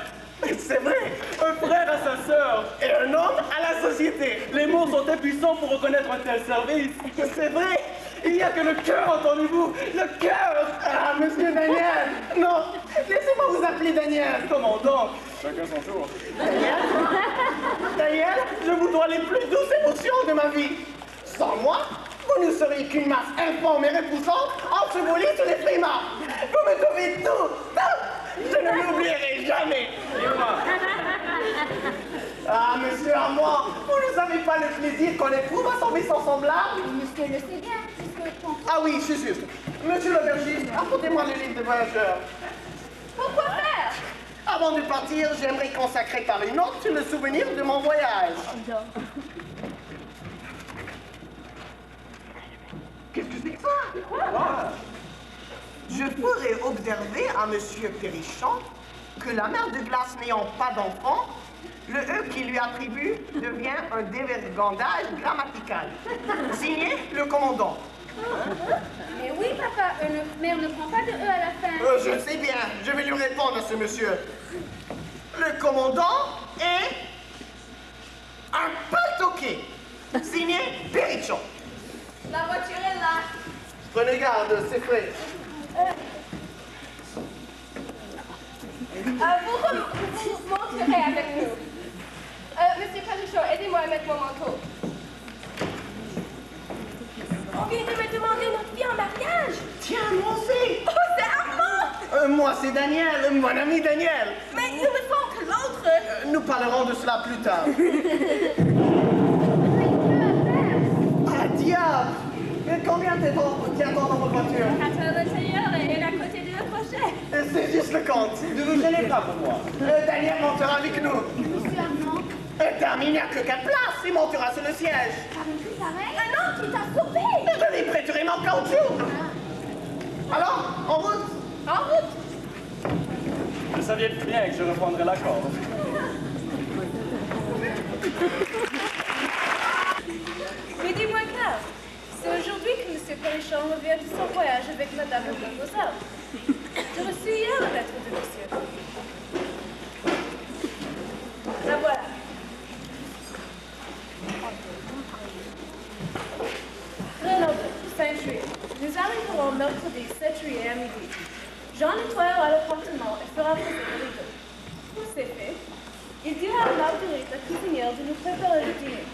C'est vrai, un frère à sa sœur et un homme à la société. Les mots sont impuissants pour reconnaître un tel service. C'est vrai, Il n'y a que le cœur, entendez-vous? Le cœur! Ah, monsieur Daniel! Non! Laissez-moi vous appeler Daniel! Comment donc? Chacun son tour. Daniel? Daniel, je vous dois les plus douces émotions de ma vie. Sans moi, vous ne seriez qu'une masse informe et repoussante ensevelie sous les frimas. Vous me devez tout! Je ne l'oublierai jamais! Ah, monsieur Armand, vous ne savez pas le plaisir qu'on éprouve à sauver son semblable? Monsieur le sait bien, puisque ton... Ah oui, je suis juste. Monsieur l'aubergiste, apportez-moi le livre de voyageurs. Pourquoi faire? Avant de partir, j'aimerais consacrer par une note le souvenir de mon voyage. Qu'est-ce que c'est que ça? Je ferai observer à monsieur Perrichon que la mère de glace n'ayant pas d'enfant, le E qui lui attribue devient un dévergondage grammatical. Signé le commandant. Mais oui, papa, mais on ne prend pas de E à la fin. Je sais bien, je vais lui répondre à ce monsieur. Le commandant est un paltoqué. Signé Perrichon. La voiture est là. Prenez garde, c'est frais. Vous monterez avec nous. Monsieur Perrichon, aidez-moi à mettre mon manteau. On vient de me demander notre vie en mariage. Tiens, moi aussi. Oh, c'est Armand! Moi, c'est Daniel, mon ami Daniel. Mais il me semble que l'autre... Nous parlerons de cela plus tard. Ah, diable! Mais combien tient-on dans votre voiture? 4 heures à l'intérieur et une à côté de la prochaine. C'est juste le compte. Ne vous gênez pas pour moi. Daniel montera avec nous. Monsieur Armand, Dame, il n'y a que 4 places. Il montera sur le siège. avez-vous pareil? Un homme qui t'a sauvé! Je lui prêterai mon caoutchouc. Alors, en route? En route! Vous saviez bien que je reprendrais la corde. Midi moins quart. C'est aujourd'hui que M. Perrichon revient de son voyage avec Madame et Mademoiselle. J'ai reçu hier la lettre de monsieur. La voilà. Grenoble, Saint-Juillet. Nous arriverons mercredi 7 juillet à midi. Jean nettoiera l'appartement et fera poser le rideau. C'est fait. Il dira à Marguerite, la cuisinière, de nous préparer le dîner.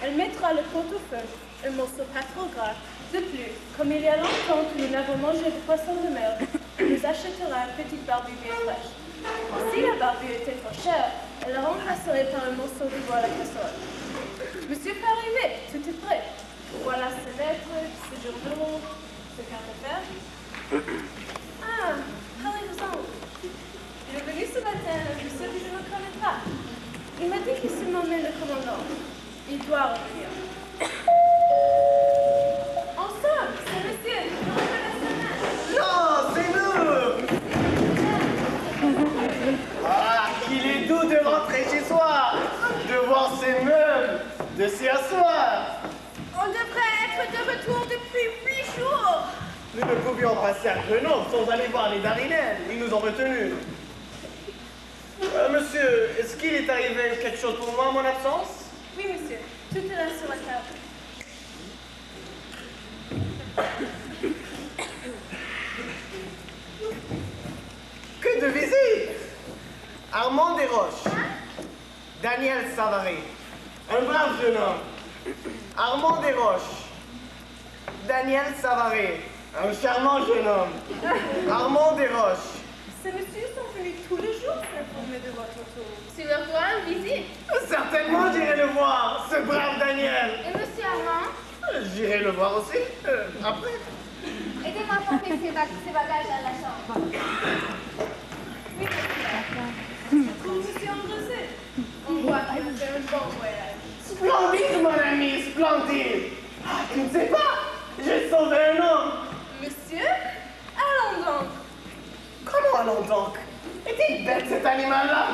Elle mettra le pot au feu, un morceau pas trop gras. De plus, comme il y a longtemps que nous n'avons mangé de poisson de mer, elle nous achètera une petite barbue bien fraîche. Si la barbue était trop chère, elle la remplacerait par un morceau de bois à la casserole. Monsieur peut arriver, tout est prêt. Voilà ses lettres, ses journaux, ses cartes d'affaires. Ah, parlez-vous-en. Il est venu ce matin, un monsieur que je ne connais pas. Il m'a dit qu'il se nommait le commandant. Il doit revenir. Ensemble, c'est monsieur. Vous reconnaissez? Non, c'est nous. Ah, qu'il est doux de rentrer chez soi, de voir ses meubles, de s'y asseoir. On devrait être de retour depuis 8 jours. Nous ne pouvions passer à Grenoble sans aller voir les Darinelles. Ils nous ont retenus. Monsieur, est-ce qu'il est arrivé quelque chose pour moi en mon absence? Oui, monsieur. Tout est là sur la table. Que de visites! Armand Desroches, Daniel Savary, un brave jeune homme. Armand Desroches, Daniel Savary, un charmant jeune homme. Armand Desroches. Ces messieurs sont venus tous les jours s'informer de votre retour. Tu le vois en visite. Certainement, j'irai le voir, ce brave Daniel. Et monsieur Armand, J'irai le voir aussi, après. aidez-moi à porter ses bagages à la chambre. Oui, monsieur. Monsieur André, on voit qu'il a fait un bon voyage. Splendide, mon ami, splendide. Ah, tu ne sais pas, j'ai sauvé un homme. Monsieur, allons donc. Comment allons donc? Est-il bête cet animal-là?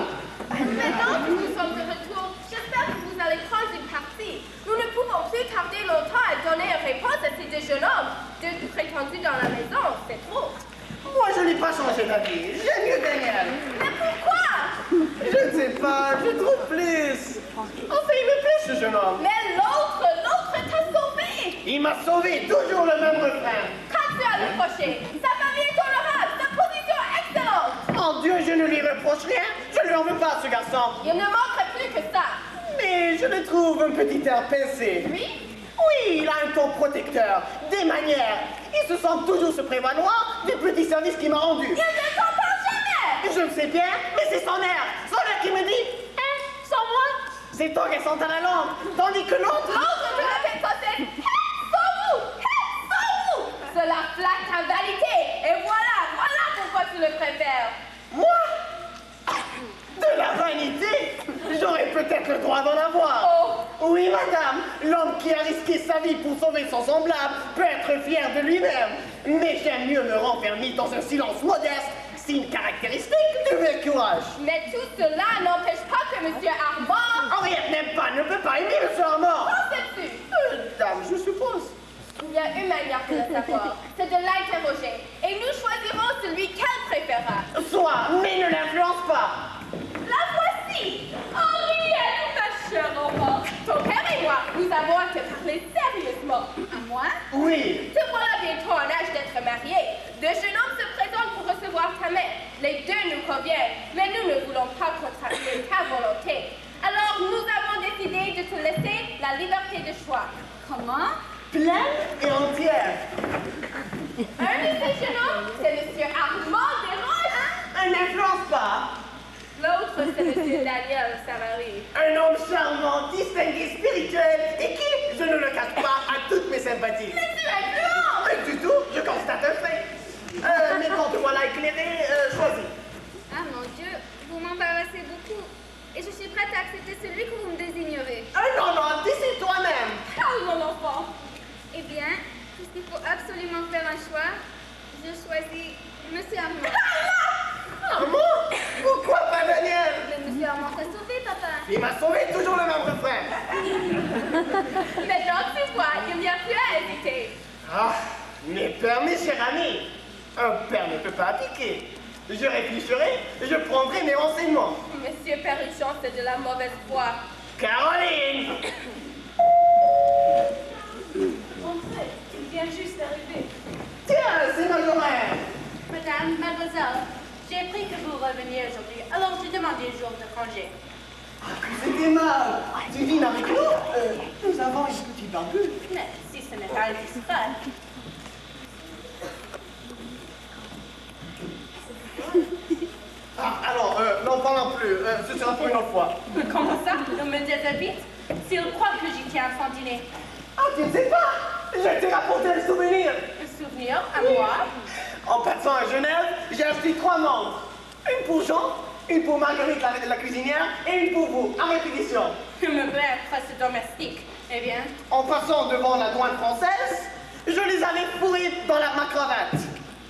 Maintenant que nous sommes de retour, j'espère que vous allez prendre une partie. Nous ne pouvons plus tarder longtemps à donner une réponse à ces deux jeunes hommes. Deux prétendus dans la maison, c'est trop. Moi, je n'ai pas changé d'avis. J'aime mieux Daniel. Mais pourquoi? Je ne sais pas, je trouve plus. Enfin, il me plaît, ce jeune homme. Mais l'autre t'a sauvé. Il m'a sauvé, toujours le même refrain. Qu'as-tu à lui reprocher? Sa famille est honorable, sa position excellente. En Dieu, je ne lui reproche rien. Je lui en veux pas, ce garçon. Il ne manquerait plus que ça. Mais je le trouve un petit air pincé. Oui? Oui, il a un ton protecteur, des manières. Il se sent toujours se prévaloir des petits services qu'il m'a rendus. Il ne s'en parle jamais. Je le sais bien, mais c'est son air qui me dit, hein, sans moi, c'est toi qui sens à la langue, tandis que l'autre... L'autre te répète sans cesse, sans vous. Cela flatte ta vanité. Et voilà pourquoi tu le préfères. Moi? De la vanité? J'aurais peut-être le droit d'en avoir. Oh. Oui, madame, l'homme qui a risqué sa vie pour sauver son semblable peut être fier de lui-même. Mais j'aime mieux me renfermer dans un silence modeste, signe caractéristique du vrai courage. Mais tout cela n'empêche pas que M. Armand... Henriette n'aime pas, ne peut pas aimer M. Armand. Pensais-tu? Dame, je suppose. Il y a une manière de le savoir, c'est de l'interroger. Et nous choisirons celui qu'elle préférera. Soit, mais ne l'influence pas. La voici! Henriette, ma chère enfant. Ton père et moi, nous avons à te parler sérieusement. À moi? Oui. Te voilà bientôt en âge d'être marié. Deux jeunes hommes se présentent pour recevoir ta main. Les deux nous conviennent, mais nous ne voulons pas contrarier ta volonté. Alors nous avons décidé de te laisser la liberté de choix. Comment? Pleine et entière. Un de ces jeunes hommes, c'est M. Armand Desroches. N'influence pas. L'autre, c'est M. Daniel Savary. Un homme charmant, distingué, spirituel, et qui, je ne le cache pas, a toutes mes sympathies. Mais tu influences! Pas du tout, je constate un fait. Mais quand te voilà éclairé, choisis. Ah mon Dieu, vous m'embarrassez beaucoup. Et je suis prête à accepter celui que vous me désignerez. Non, décide toi-même. Calme, mon enfant. Eh bien, puisqu'il faut absolument faire un choix, je choisis Monsieur Armand. Armand? Pourquoi pas Daniel? Mais Monsieur Armand t'a sauvé, papa. Il m'a sauvé, toujours le même refrain. Maintenant, tu vois, il n'y a plus à hésiter. Ah, mes permis, cher ami. Un père ne peut pas appliquer. Je réfléchirai, je prendrai mes renseignements. Monsieur Perrichon, c'est de la mauvaise foi. Caroline! Entrez, il vient juste d'arriver. Tiens, c'est Majorin. Madame, mademoiselle, j'ai appris que vous reveniez aujourd'hui, alors j'ai demandé un jour de congé. Ah, que c'est aimable. Tu dînes avec nous? Nous avons une petite barbue. Mais si ce n'est pas indiscret. Ah, alors, n'en parlons plus. Ce sera pour une autre fois. Comment ça? On me déshabite? S'il croit que j'y tiens à son dîner. Ah, tu ne sais pas? Je t'ai rapporté un souvenir. Un souvenir à moi? En passant à Genève, j'ai acheté 3 montres. Une pour Jean, une pour Marguerite la cuisinière et une pour vous, à répétition. Je me plains presque domestique. Eh bien? En passant devant la douane française, je les avais fourrés dans ma cravate.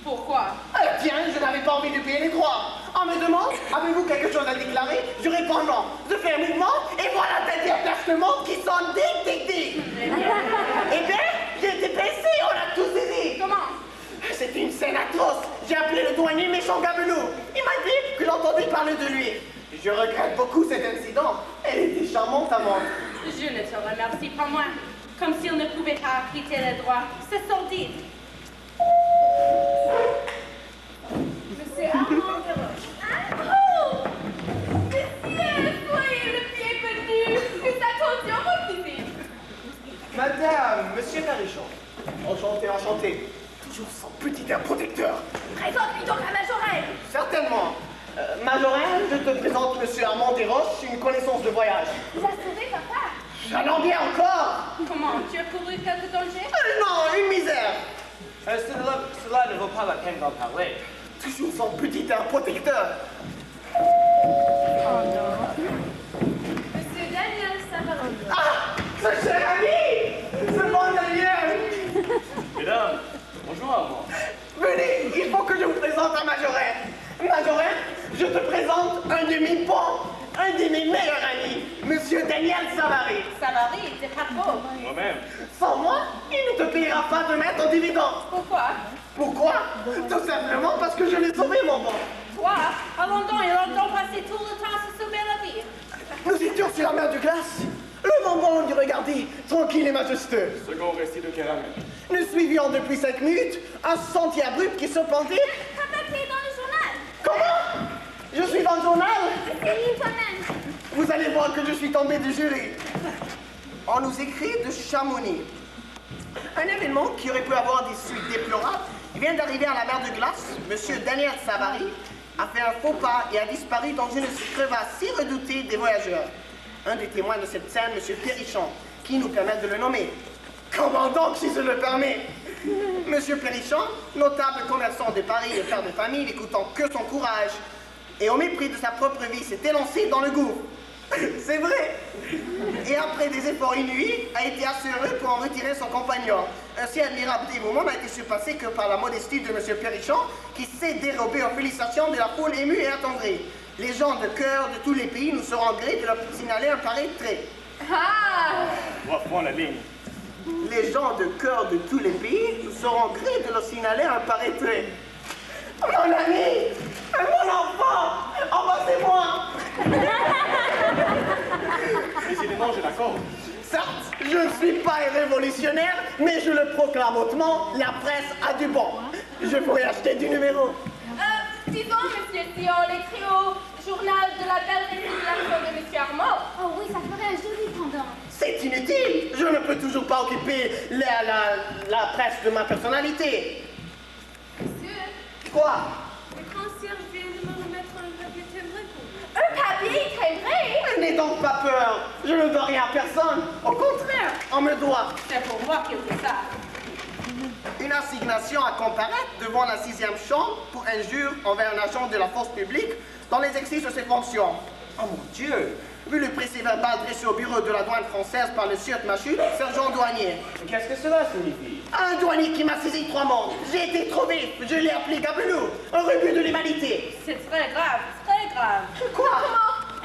Pourquoi? Tiens, je n'avais pas envie de payer les droits. On me demande, avez-vous quelque chose à déclarer? Je réponds non. Je fais un mouvement et voilà ta dernière de montre qui sonne dig. Eh bien, j'ai été pincé, on a tous saisi. Comment? C'était une scène atroce. J'ai appelé le douanier méchant gabelou. Il m'a dit que j'entendais parler de lui. Je regrette beaucoup cet incident. Elle était charmante, ta montre. Je ne te remercie pas moins. Comme s'il ne pouvait pas appliquer les droits. C'est sordide. Monsieur Armand Desroches. Oh! Monsieur, soyez le bienvenu. Nous attendions votre visite. Madame, monsieur Perrichon. Enchanté. Toujours son petit air protecteur. Présente-lui donc à Majorin. Certainement. Majorin, je te présente monsieur Armand Desroches, une connaissance de voyage. Il a sauvé papa. J'en bien encore. Comment? Tu as couru quelque danger? Non, une misère. Cela ne vaut pas la peine d'en parler. Toujours son petit air protecteur. Monsieur Daniel Savary. Ah, ce cher ami, ce bon Daniel. Mesdames, bonjour Armand. Venez, il faut que je vous présente à Majorin. Majorin, je te présente un de mes bons, un de mes meilleurs amis, monsieur Daniel Savary. Savary, t'es pas pauvre. Moi-même. Sans moi, il ne te payera pas de mettre en dividende. Pourquoi? Pourquoi? Tout simplement parce que je l'ai sauvé, mon bon. Toi, à London, il a longtemps passé tout le temps à se sauver la vie. Nous étions sur la mer du glace. Le bonbon regardez, tranquille et majestueux. Second récit de Kéramel. Nous suivions depuis 5 minutes un sentier abrupt qui serpentait. Papa, tu es dans le journal. Comment? Je suis dans le journal. C'est lui toi-même. Vous allez voir que je suis tombé du jury. On nous écrit de Chamonix. Un événement qui aurait pu avoir des suites déplorables vient d'arriver à la mer de glace. Monsieur Daniel Savary a fait un faux pas et a disparu dans une crevasse si redoutée des voyageurs. Un des témoins de cette scène, Monsieur Perrichon, qui nous permet de le nommer. Comment donc, si je le permets? Monsieur Perrichon, notable commerçant de Paris et père de famille, n'écoutant que son courage, et au mépris de sa propre vie, s'est élancé dans le gouffre. C'est vrai. Et après des efforts inouïs, a été assuré pour en retirer son compagnon. Un si admirable dévouement n'a été surpassé que par la modestie de M. Perrichon, qui s'est dérobé aux félicitations de la foule émue et attendrie. Les gens de cœur de tous les pays nous seront gré de leur signaler un pareil trait. Ah! Reprends la ligne. Les gens de cœur de tous les pays nous seront gré de leur signaler un pareil trait. Mon ami! Mon enfant! Embrassez-moi! Décidément, je l'accorde. Certes, je ne suis pas un révolutionnaire, mais je le proclame hautement, la presse a du bon. Je pourrais acheter du numéro. Disons, monsieur, si on l'écrit au journal de la belle récitation de monsieur Armand. Oh oui, ça ferait un joli pendant. C'est inutile. Je ne peux toujours pas occuper la presse de ma personnalité. Monsieur, Quoi? le concierge vient de me remettre un papier timbré pour vous. Un papier timbré? N'aie donc pas peur. Je ne dois rien à personne. Au contraire, on me doit. C'est pour moi qu'il fait ça. Une assignation à comparaître devant la 6e chambre pour injure envers un agent de la force publique dans l'exercice de ses fonctions. Oh mon Dieu! Vu le procès-verbal dressé au bureau de la douane française par le sieur Machut, sergent douanier. Qu'est-ce que cela signifie? Un douanier qui m'a saisi 3 montres. J'ai été trop vite. Je l'ai appelé Gabelou. Un rebut de l'humanité. C'est très grave, très grave. Quoi?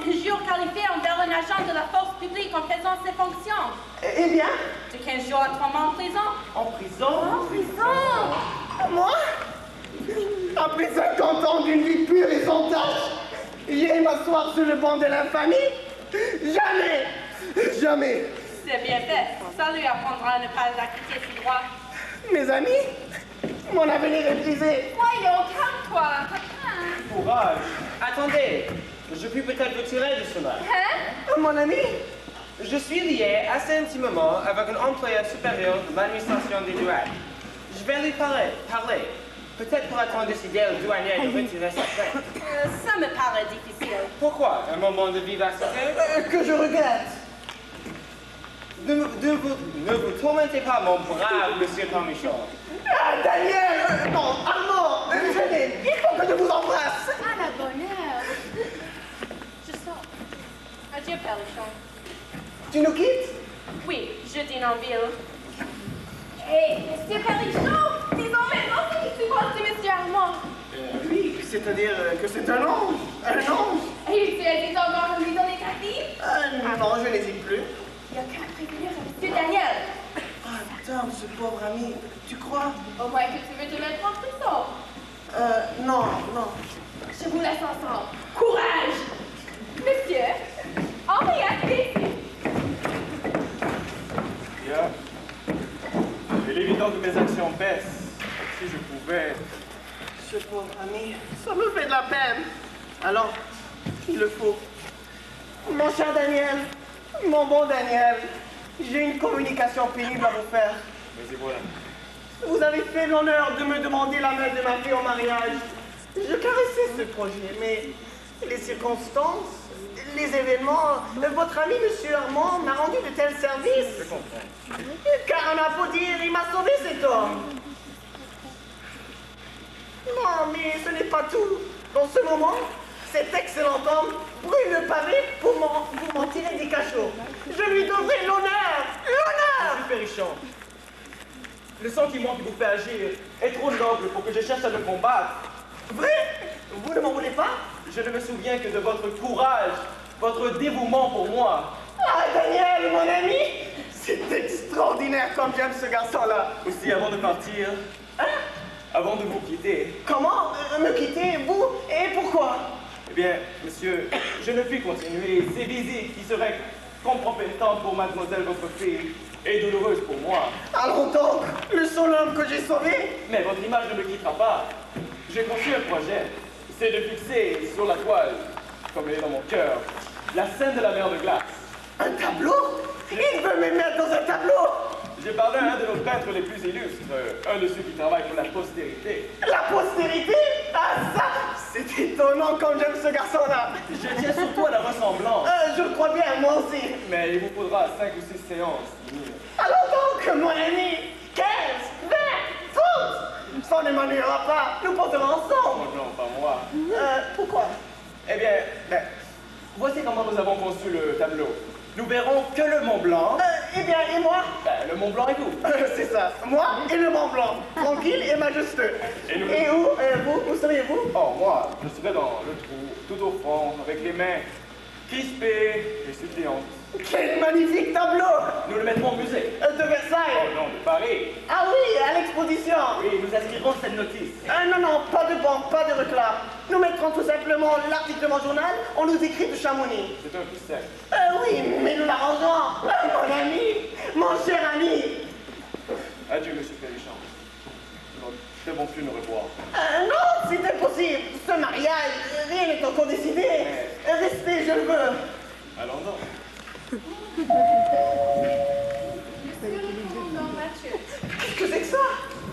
Injure qualifiée envers un agent de la force publique en faisant ses fonctions. Eh bien? De 15 jours à 3 mois en prison. En prison? En prison! Moi? Après 50 ans d'une vie pure et sans tâche, j'irai m'asseoir sur le banc de l'infamie? Jamais! Jamais! C'est bien fait. Ça lui apprendra à ne pas acquitter ses droits. Mes amis, mon avenir est brisé. Voyons, calme-toi. Courage. Attendez, je puis peut-être vous tirer de cela. Hein? Mon ami, Je suis lié assez intimement avec un employeur supérieur de l'administration des douanes. Je vais lui parler. Peut-être pourra-t-on décider au douanier de retirer sa plainte. Ça me paraît difficile. Pourquoi? Un moment de vivacité? que je regrette. Ne vous tourmentez pas, mon brave monsieur Cornichon. Ah, Daniel! Non, Armand! Venez, il faut que je vous embrasse! À la bonne heure. Je sors. Adieu, Perrichon. Tu nous quittes? Oui, je dîne en ville. Hé, monsieur Perrichon, disons maintenant ce qui se passe de monsieur Armand. Oui, c'est-à-dire que c'est un ange. Un ange? Et tu as dit encore lui donner ta fille? Non, je n'hésite plus. Il n'y a qu'à prévenir à monsieur Daniel. Ah, putain, ce pauvre ami, tu crois? Au moins que tu veux te mettre en prison. Non. Je vous laisse ensemble. Courage! Monsieur, Henriette est ici. Bien. Il est évident que mes actions baissent. Si je pouvais... Ce pauvre ami, ça me fait de la peine. Alors, il le faut. Mon cher Daniel, mon bon Daniel, j'ai une communication pénible à vous faire. Mais y voilà. Vous avez fait l'honneur de me demander la main de ma fille en mariage. Je caressais ce projet, mais les circonstances, les événements, votre ami Monsieur Armand m'a rendu de tels services. Je comprends. Car on a beau dire, il m'a sauvé cet homme. Non, mais ce n'est pas tout. Dans ce moment, cet excellent homme brûle le pavé pour m'en tirer des cachots. Je lui donnerai l'honneur. Monsieur Perrichon, le sentiment qui vous fait agir est trop noble pour que je cherche à le combattre. Vrai? Vous ne m'en voulez pas? Je ne me souviens que de votre courage, votre dévouement pour moi. Ah, Daniel, mon ami, c'est extraordinaire comme j'aime ce garçon-là. Aussi, avant de partir, avant de vous quitter, Comment me quitter, vous, et pourquoi? eh bien, monsieur, je ne puis continuer ces visites qui seraient compromettante pour mademoiselle votre fille et douloureuse pour moi. Allons donc, le seul homme que j'ai sauvé. Mais votre image ne me quittera pas. J'ai conçu un projet. C'est de fixer sur la toile, comme elle est dans mon cœur, la scène de la mer de glace. Un tableau? Il veut me mettre dans un tableau. J'ai parlé à un de nos peintres les plus illustres, un de ceux qui travaillent pour la postérité. La postérité? Ah ça, c'est étonnant comme j'aime ce garçon-là. Je tiens surtout à la ressemblance. Je le crois bien, moi aussi. Mais il vous faudra 5 ou 6 séances. Allons donc, mon ami. 15, 20, 30. Ça ne m'ennuiera pas. Nous porterons ensemble. Oh non, pas moi. Pourquoi? Eh bien, voici comment nous avons conçu le tableau. Nous verrons que le Mont Blanc. Eh bien, et moi? Le Mont Blanc et vous. C'est ça. Moi et le Mont Blanc. Tranquille et majestueux. Et où? Où seriez-vous? Oh, moi, je serai dans le trou, tout au fond, avec les mains crispées et suppliantes. Quel magnifique tableau! Nous le mettrons au musée. De Versailles? Oh non, de Paris. Ah oui, à l'exposition. Oui, nous inscrirons cette notice. Non, pas de banque, pas de réclame. Nous mettrons tout simplement l'article de mon journal, on nous écrit de Chamonix. C'est un peu sec. Oui, mais nous l'arrangeons. Mon ami, mon cher ami. Adieu, monsieur Pélichon. Nous ne devons plus nous revoir. Non, c'est impossible. Ce mariage, rien n'est encore décidé. Restez, je le veux. Allons donc. Monsieur le commandant Mathieu. Qu'est-ce que c'est que ça?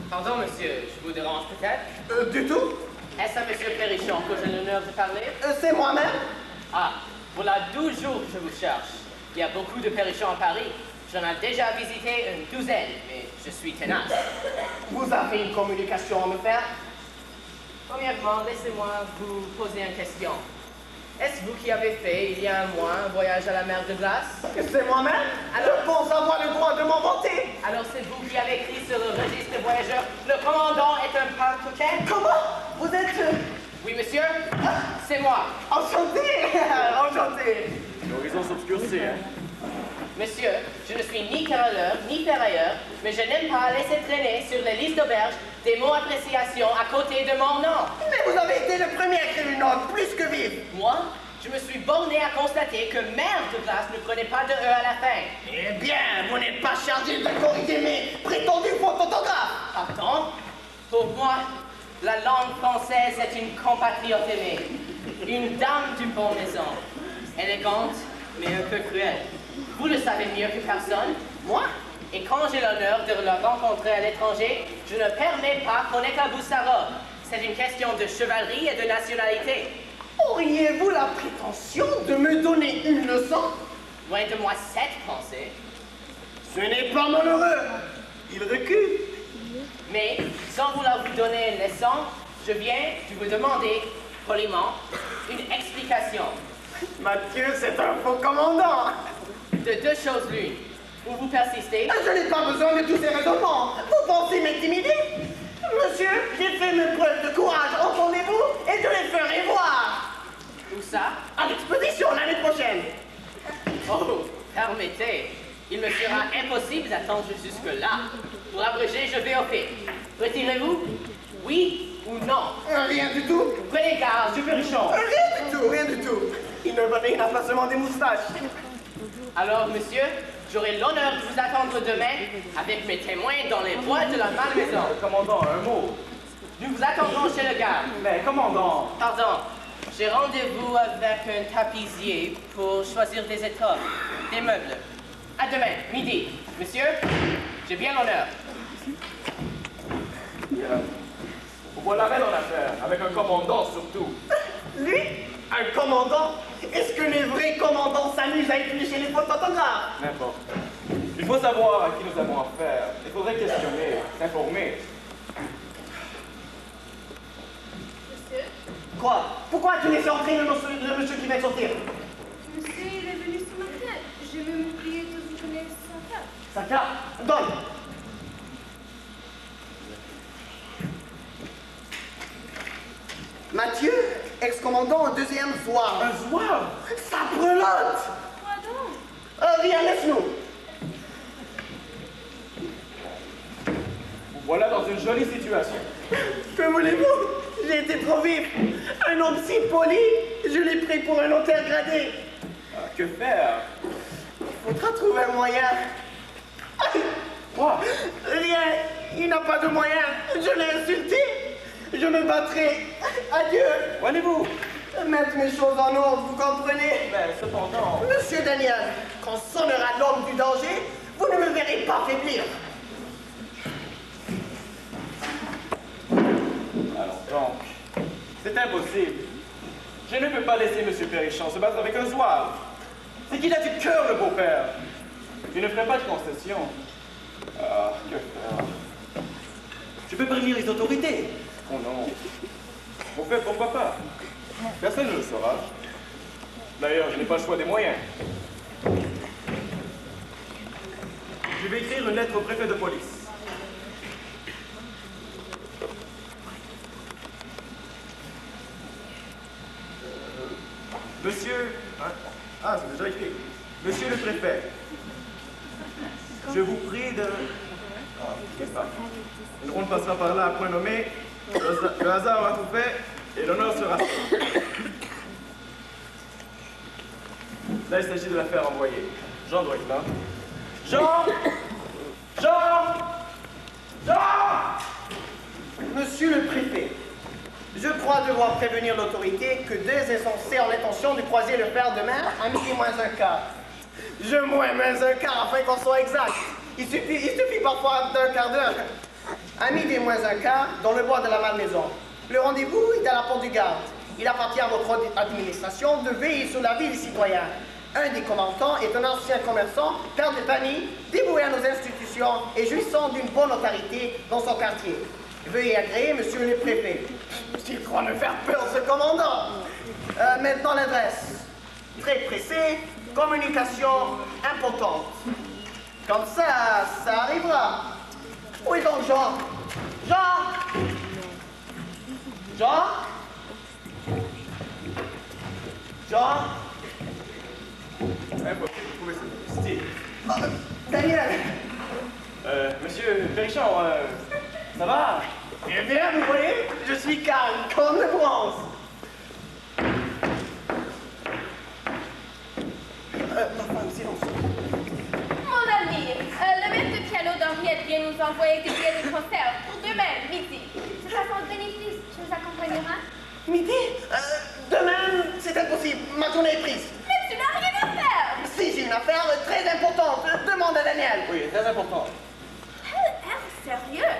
Pardon, monsieur, je vous dérange peut-être? Du tout. Est-ce à monsieur Perrichon que j'ai l'honneur de parler? C'est moi-même. Ah, voilà 12 jours que je vous cherche. Il y a beaucoup de Perrichons à Paris. J'en ai déjà visité une douzaine, mais je suis tenace. Vous avez une communication à me faire? Premièrement, laissez-moi vous poser une question. Est-ce vous qui avez fait, il y a un mois, un voyage à la mer de glace? C'est moi-même. Je pense avoir le droit de m'en vanter. Alors c'est vous qui avez écrit sur le registre des voyageurs, le commandant est un pâte-coquet? Comment? Vous êtes... Oui, monsieur, c'est moi. Enchanté. Enchanté. L'horizon s'obscurcit, hein? Monsieur, je ne suis ni caroleur, ni ferrailleur, mais je n'aime pas laisser traîner sur les listes d'auberge des mots d'appréciation à côté de mon nom. Mais vous avez été le premier à écrire une note, plus que vive. Moi, je me suis borné à constater que Mer de glace ne prenait pas de E à la fin. Eh bien, vous n'êtes pas chargé de corriger mes prétendus fautes orthographes. Pardon? Pour moi, la langue française est une compatriote aimée, une dame d'une bonne maison, élégante, mais un peu cruelle. Vous le savez mieux que personne. Moi? Et quand j'ai l'honneur de le rencontrer à l'étranger, je ne permets pas qu'on éclabousse sa robe. C'est une question de chevalerie et de nationalité. Auriez-vous la prétention de me donner une leçon? Loin de moi cette pensée. Ce n'est pas malheureux. Il recule. Mais, sans vouloir vous donner une leçon, je viens de vous demander, poliment, une explication. Mathieu, c'est un faux commandant. De deux choses l'une. Ou vous persistez. Je n'ai pas besoin de tous ces raisonnements. Vous pensez m'intimider? Monsieur, j'ai fait mes preuves de courage, entendez-vous? Et je les ferai voir. Où ça? À l'exposition l'année prochaine. Oh, permettez. Il me sera impossible d'attendre jusque-là. Pour abréger, je vais au fait. Retirez-vous? Oui ou non? Rien du tout. Prenez garde, Monsieur Pélichon. Rien du tout, rien du tout. Il ne va rien à placement des moustaches. Alors, monsieur, j'aurai l'honneur de vous attendre demain avec mes témoins dans les bois de la Malmaison. Commandant, un mot. Nous vous attendrons chez le garde. Mais commandant. Pardon, j'ai rendez-vous avec un tapissier pour choisir des étoffes, des meubles. À demain, midi. Monsieur, j'ai bien l'honneur. Vous voilà belle en affaire, avec un commandant surtout. Lui? Un commandant? Est-ce que les vrais commandants s'amusent à éplucher les fautes orthographes? N'importe. Il faut savoir à qui nous avons affaire. Il faudrait questionner, s'informer. Monsieur? Quoi? Pourquoi tu laissé entrer le monsieur qui vient de sortir? Monsieur, il est venu ce matin. J'ai même oublié de vous donner sa carte. Sa carte? Donne! Mathieu, ex-commandant au deuxième soir. Un soir? Ça brelotte! Quoi donc? Rien, laisse-nous. Vous voilà dans une jolie situation. Que voulez-vous? J'ai été trop vif. Un homme si poli, je l'ai pris pour un notaire gradé. Que faire? Faudra trouver un moyen. Quoi? Rien, il n'a pas de moyen. Je l'ai insulté. Je me battrai. Adieu. Où allez-vous? Mettre mes choses en ordre, vous comprenez? Mais cependant... Monsieur Daniel, quand sonnera l'homme du danger, vous ne me verrez pas faiblir. Alors donc, c'est impossible. Je ne peux pas laisser M. Perrichon se battre avec un zouave. C'est qu'il a du cœur, le beau-père. Je ne ferai pas de concession. Ah, que faire? Je peux prévenir les autorités. Oh non. Au fait, pourquoi pas? Personne ne le saura. D'ailleurs, je n'ai pas le choix des moyens. Je vais écrire une lettre au préfet de police. Monsieur... Ah, c'est déjà écrit. Monsieur le préfet, je vous prie de... Ah, je sais pas. Une ronde passera par là à point nommé. Le hasard aura tout fait et l'honneur sera fait. Là, il s'agit de l'affaire envoyée. Jean doit être là. Jean! Jean! Jean! Monsieur le préfet, je crois devoir prévenir l'autorité que deux insensés ont l'intention de croiser le fer demain à midi moins un quart. Je moins un quart afin qu'on soit exact. Il suffit parfois d'un quart d'heure. À midi moins un quart, dans le bois de la Malmaison. Le rendez-vous est à la porte du garde. Il appartient à votre administration de veiller sur la vie des citoyens. Un des commandants est un ancien commerçant, père de famille, dévoué à nos institutions et jouissant d'une bonne autorité dans son quartier. Veuillez agréer, monsieur le préfet. S'il croit me faire peur, ce commandant. Maintenant l'adresse. Très pressé, communication importante. Comme ça arrivera. Où est donc Jean? Jean? Jean? Jean? Impossible de trouver ce style. Daniel? Monsieur Perrichon, ça va? Eh bien, vous voyez, je suis calme, comme le bronze. Ma femme, silence. Mon ami, le maître de piano d'Henriette vient nous envoyer des billets de concert pour demain, midi. C'est à son bénéfice, tu nous accompagneras? Midi? Demain, c'est impossible, ma journée est prise. Mais tu n'as rien à faire! Si, j'ai une affaire très importante, demande à Daniel. Oui, très important. Quel air sérieux!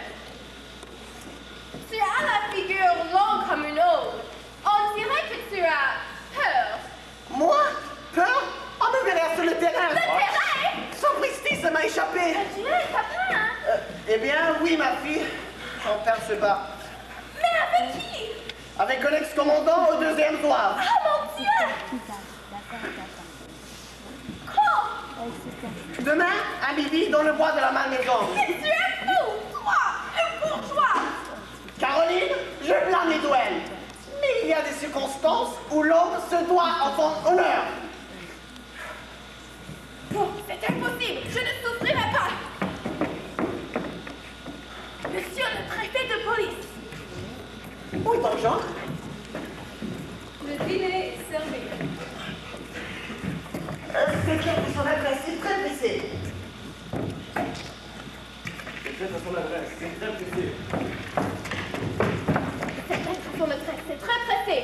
Tu as la figure longue comme une autre. On dirait que tu as peur. Moi? Peur? On me verrait sur le terrain. Le terrain? Sapristi, ça m'a échappé. Tu es papa, hein? Eh bien, oui, ma fille. Son père se bat. Mais avec qui? Avec un ex-commandant au deuxième soir. Ah, mon Dieu! Quand? Demain, à midi, dans le bois de la Malmaison. Mais tu es fou, toi, un bourgeois! Caroline, je blâme les duels. Mais il y a des circonstances où l'homme se doit à son honneur. Oh, c'est impossible, je ne souffrirai pas. Monsieur le préfet de police. Où est donc Jean? Le dîner est servi. C'est bien pour son adresse, c'est très pressé. C'est peut-être à son adresse, c'est très pressé. Cette lettre à son adresse, c'est très pressé.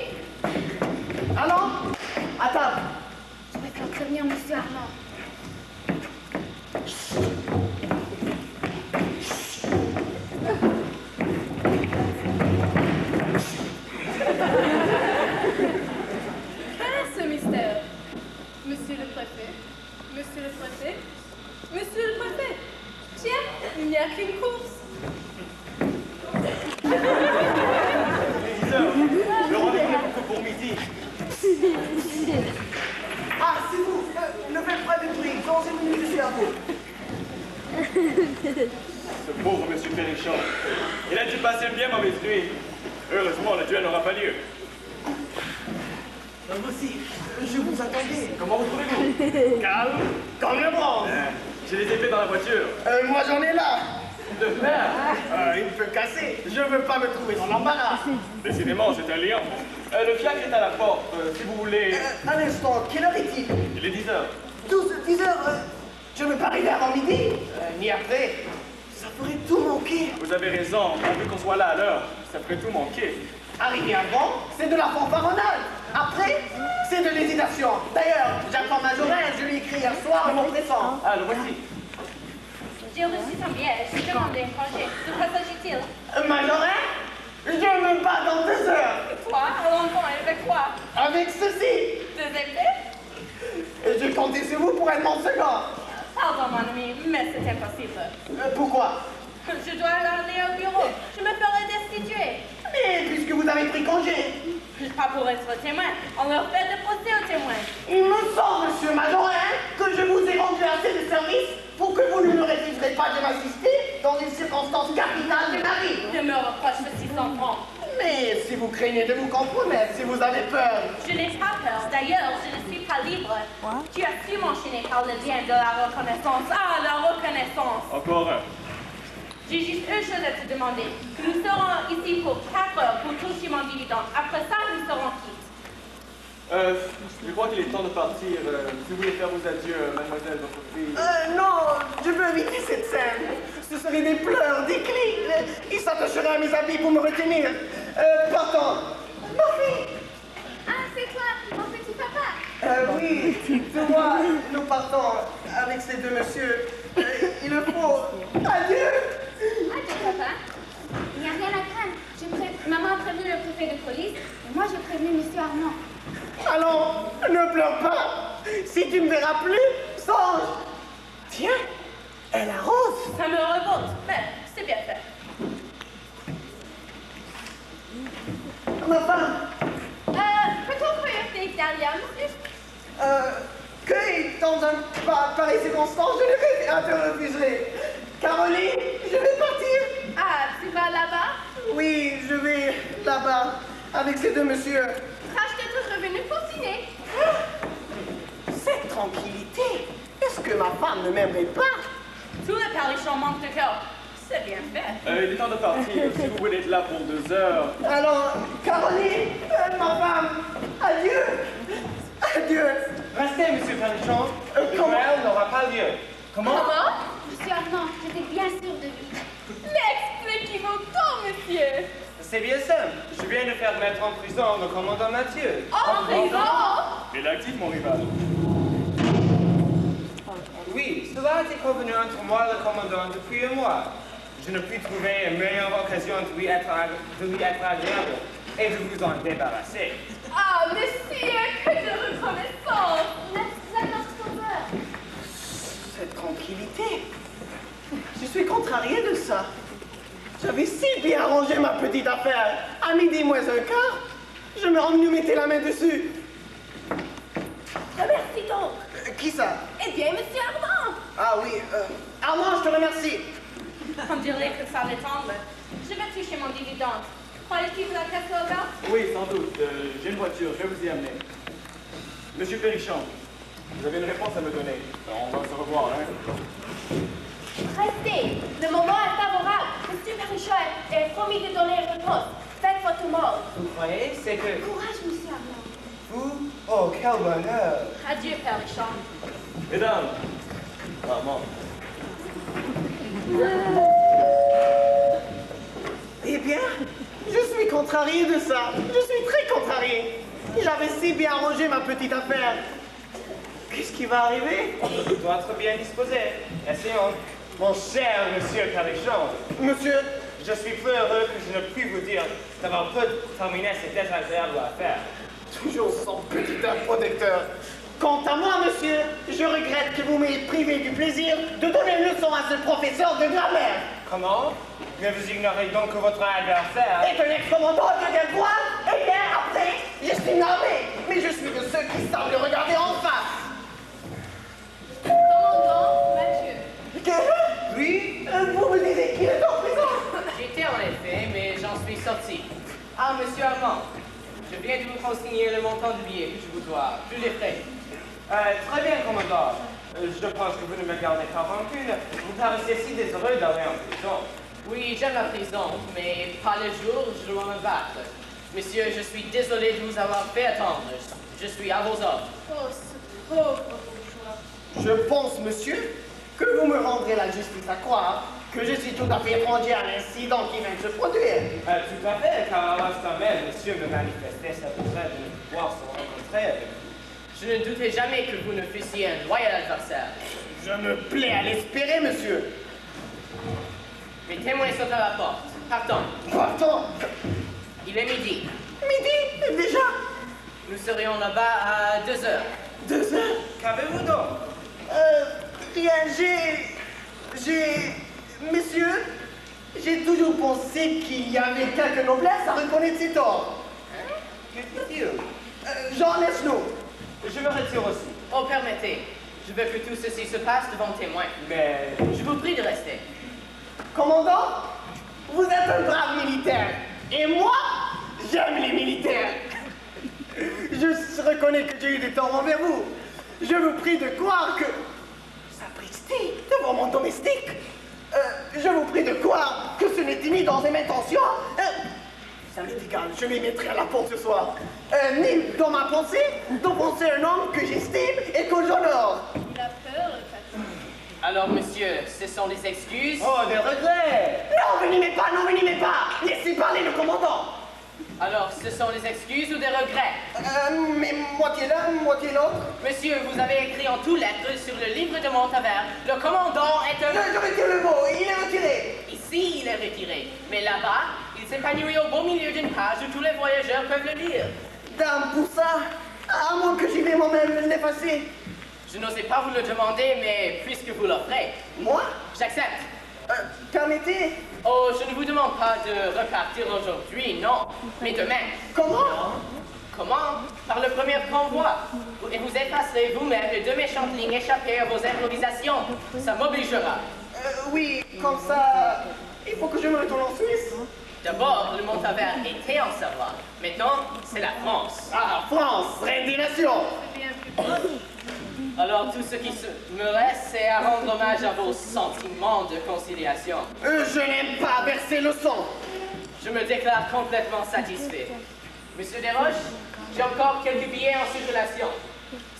Allons, à table. Je vais faire prévenir monsieur Armand. Quel est ce mystère? Monsieur le préfet? Monsieur le préfet? Monsieur le préfet? Tiens, il n'y a qu'une course. Le rendez-vous n'est que pour midi. Ah, c'est vous. Ne faites pas de bruit. Dans une minute, je suis à vous. Ce pauvre monsieur Perrichon. Il a dû passer une bien mauvaise nuit. Heureusement, le duel n'aura pas lieu. Vous aussi, je vous attendais. Comment vous trouvez-vous? Calme, comme le bronze. J'ai les épées dans la voiture. Moi, j'en ai là. De fer? Il peut casser. Je veux pas me trouver dans l'embarras. Décidément, c'est un lion. Le fiacre est à la porte. Si vous voulez... Un instant, quelle heure est-il? Il est 10 heures. 10 heures. Je ne veux pas arriver avant midi, ni après. Ça ferait tout manquer. Vous avez raison, on veut qu'on soit là à l'heure. Ça ferait tout manquer. Arriver avant, c'est de la fanfaronnade. Après, c'est de l'hésitation. D'ailleurs, j'attends Majorin, je lui ai écrit hier soir mon présent. Ah, le voici. J'ai reçu son billet. J'ai demandé un congé. De quoi s'agit-il? Majorin, je me bats dans 2 heures. Toi, allons-y avec quoi? Avec ceci. Des épées? Et je comptais sur vous pour être mon second. Pardon, mon ami, mais c'est impossible. Pourquoi? Je dois aller au bureau. Je me ferai destituer. Mais puisque vous avez pris congé, Pas pour être témoin. On leur fait des procès aux témoins. il me semble, monsieur Majorin, que je vous ai rendu assez de service pour que vous ne me refuserez pas de m'assister dans une circonstance capitale de ma vie. Je me reproche de 600 francs. Mais si vous craignez de vous compromettre, si vous avez peur, Je n'ai pas peur. D'ailleurs, je ne suis pas libre. Tu as su m'enchaîner par le bien de la reconnaissance. Ah, la reconnaissance. Encore un. J'ai juste une chose à te demander. Nous serons ici pour 4 heures pour toucher mon dividende. Après ça, nous serons quittes. Je crois qu'il est temps de partir. Si vous voulez faire vos adieux, mademoiselle, votre fille. non, je veux éviter cette scène. Ce seraient des pleurs, des cris. Ils s'attacheraient à mes habits pour me retenir. Partons. Ma fille. Ah, c'est toi, mon petit papa. Oui, c'est moi. Nous partons avec ces 2 messieurs. Il le faut. Adieu. Adieu, papa. Il n'y a rien à craindre. Maman a prévenu le préfet de police et moi j'ai prévenu monsieur Armand. Allons, ne pleure pas. Si tu me verras plus, songe. Tiens, elle arrose. Ça me révolte, mais c'est bien fait. Ma femme, Peut-on faire Italia, monsieur? que dans pareille circonstance, je ne vais rien te refuser. Caroline, je vais partir. Ah, tu vas là-bas? Oui, je vais là-bas avec ces 2 messieurs. Racheter tout revenu pour dîner. Cette tranquillité, est-ce que ma femme ne m'aimerait pas? Tous les parichons manquent de cœur. C'est bien fait. Il est temps de partir. Si vous voulez être là pour 2 heures. Alors, Caroline, ma femme, adieu. Adieu. Restez, monsieur Panichon. Le comment? duel n'aura pas lieu. Comment? Monsieur Armand, j'étais bien sûre de lui. Expliquez-vous tout, monsieur. C'est bien simple. Je viens de faire mettre en prison le commandant Mathieu. En prison? Il est actif, mon rival. Oui, cela a été convenu entre moi et le commandant depuis un mois. Je ne puis trouver une meilleure occasion de lui être agréable et de vous en débarrasser. Ah, monsieur, que de reconnaissance. Cette tranquillité. Je suis contrarié de ça. J'avais si bien arrangé ma petite affaire. À midi moins un quart, je me rends nous mettez la main dessus. Remercie donc. Qui ça? Eh bien, monsieur Armand. Ah oui, Armand, je te remercie. On dirait que ça l'étendre. Je vais toucher mon dividende. Croyez-vous que la caisse est ouverte? Oui, sans doute. J'ai une voiture, je vais vous y amener. Monsieur Périchon, vous avez une réponse à me donner. On va se revoir, hein? Restez. Le moment est favorable. Monsieur Parichon est promis de donner une réponse. Faites votre mort. Vous croyez? C'est que Courage, monsieur Armand. vous... Oh, quel bonheur! Adieu, Père Richard. Mesdames, Armand. Eh bien, je suis contrarié de ça. Je suis très contrarié. J'avais si bien arrangé ma petite affaire. Qu'est-ce qui va arriver? Il doit être bien disposé. Essayons. Mon cher monsieur Parichon, Monsieur, je suis plus heureux que je ne puis vous dire d'avoir peu terminé cette désagréable affaire. toujours son petit protecteur. Quant à moi, monsieur, je regrette que vous m'ayez privé du plaisir de donner une leçon à ce professeur de grammaire. Comment? Mais vous ignorez donc que votre adversaire... Et un ex-commandant de Delvoye, et bien après, je suis nommé, mais je suis de ceux qui savent le regarder en face. Commandant Mathieu. Que? Oui? Vous me disiez qu'il est en prison? J'étais en effet, mais j'en suis sorti. Ah, monsieur Armand, je viens de vous consigner le montant du billet que je vous dois, plus les frais. Très bien, commandant. Je pense que vous ne me gardez pas rancune. Vous paraissez si désheureux d'aller en prison. Oui, j'aime la prison, mais pas le jour où je dois me battre. Monsieur, je suis désolé de vous avoir fait attendre. Je suis à vos ordres. Oh, ce pauvre bourgeois. Je pense, monsieur, donnerait la justice à croire que je suis tout à fait étranger à l'incident qui vient de se produire. Tout à fait, car à l'instant même, monsieur me manifestait sa besoin de pouvoir se rencontrer avec vous. Je ne doutais jamais que vous ne fussiez un loyal adversaire. Je me plais à l'espérer, monsieur. Mes témoins sont à la porte. Partons. Partons. Il est midi. Midi, déjà. Nous serions là-bas à 2 heures. 2 heures. Qu'avez-vous donc? Rien, Messieurs, j'ai toujours pensé qu'il y avait quelque noblesse à reconnaître ses torts. Que dit-il? Jean, laisse-nous. Je me retire aussi. Oh, permettez. Je veux que tout ceci se passe devant témoin. Mais Je vous prie de rester. Commandant, vous êtes un brave militaire. Et moi, j'aime les militaires. Je reconnais que j'ai eu des torts envers vous. Je vous prie de croire que... Sapristi, devant mon domestique. Je vous prie de croire que ce n'était ni dans mes intentions. Ça m'est égal, je m'y mettrai à la porte ce soir. Ni dans ma pensée d'offenser un homme que j'estime et que j'honore. Il a peur, le patron. Alors, monsieur, ce sont des excuses? oh, des regrets! Non, venimez pas, non, venimez pas. Laissez parler le commandant. Alors, ce sont des excuses ou des regrets? Mais moitié l'un, moitié l'autre. Monsieur, vous avez écrit en toutes lettres sur le livre de Montavert, le commandant est un... Je retire le mot, il est retiré. Ici, il est retiré. Mais là-bas, il s'épanouit au beau milieu d'une page où tous les voyageurs peuvent le lire. Dame, pour ça, à moins que j'y vais moi-même l'effacer. Je n'osais pas vous le demander, mais puisque vous l'offrez, Moi j'accepte. Permettez. Oh, je ne vous demande pas de repartir aujourd'hui, non, mais demain. Comment Comment? Par le premier convoi. Et vous effacerez vous-même les 2 méchantes lignes échappées à vos improvisations. Ça m'obligera. Oui, comme ça, il faut que je me retourne en Suisse. D'abord, le Montavert était en Savoie. Maintenant, c'est la France. Ah, France, reine des nations. C'est bien plus proche. Alors, tout ce qui me reste, c'est à rendre hommage à vos sentiments de conciliation. Je n'aime pas verser le sang. Je me déclare complètement satisfait. Monsieur Desroches, j'ai encore quelques billets en circulation.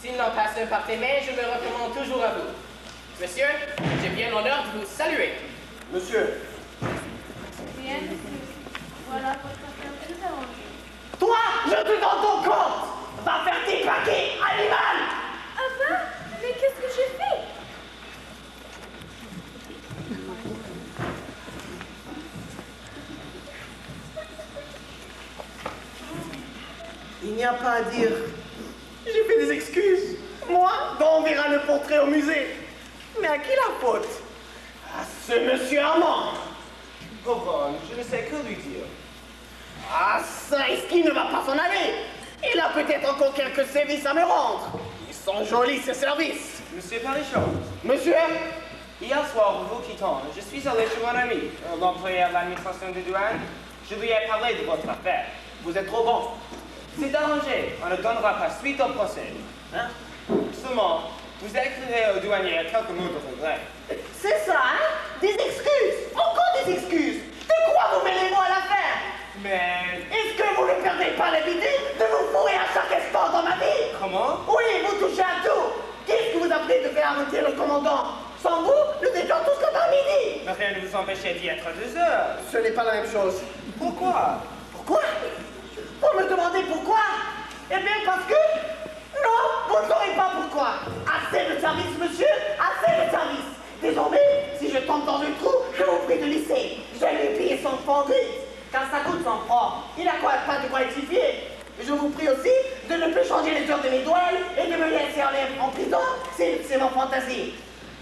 S'il n'en passe un par tes mains, je me recommande toujours à vous. Monsieur, j'ai bien l'honneur de vous saluer. Monsieur, Bien, monsieur. Voilà votre affaire que nous avons dit. toi, je te donne ton compte. Va faire tes paquets, animal. Ah ben, mais qu'est-ce que j'ai fait? Il n'y a pas à dire. J'ai fait des excuses. Moi, dont on verra le portrait au musée. Mais à qui la faute? À ce monsieur Armand. Pauvre homme, je ne sais que lui dire. Ah, ça, est-ce qu'il ne va pas s'en aller? Il a peut-être encore quelques services à me rendre. Ils sont jolis, ces services. Monsieur Parichon, Monsieur, hier soir, vous quittant, je suis allé chez mon ami, l'employé de l'administration des douanes. Je lui ai parlé de votre affaire. vous êtes trop bon. C'est arrangé, on ne donnera pas suite au procès. Hein? Seulement, vous écrirez au douanier quelques mots de regret. C'est ça, hein? Des excuses. Encore des excuses. De quoi vous mêlez-vous à l'affaire? Mais Est-ce que vous ne perdez pas l'habitude de vous fourrer à chaque instant dans ma vie? comment? Oui, vous touchez à tout. Qu'est-ce que vous appelez de faire arrêter le commandant? Sans vous, nous étions tous comme à midi. Mais rien ne vous empêchait d'y être à 2 heures. Ce n'est pas la même chose. Pourquoi? Pourquoi? Vous me demandez pourquoi? Eh bien parce que... Non, vous ne saurez pas pourquoi. Assez de service, monsieur, assez de service. Désormais, si je tombe dans un trou, je vous prie de laisser. Je lui payer son franc gris. Car ça coûte 100 francs. Il n'a pas de quoi édifier. Je vous prie aussi de ne plus changer les heures de mes douanes et de me laisser en prison. C'est mon fantaisie.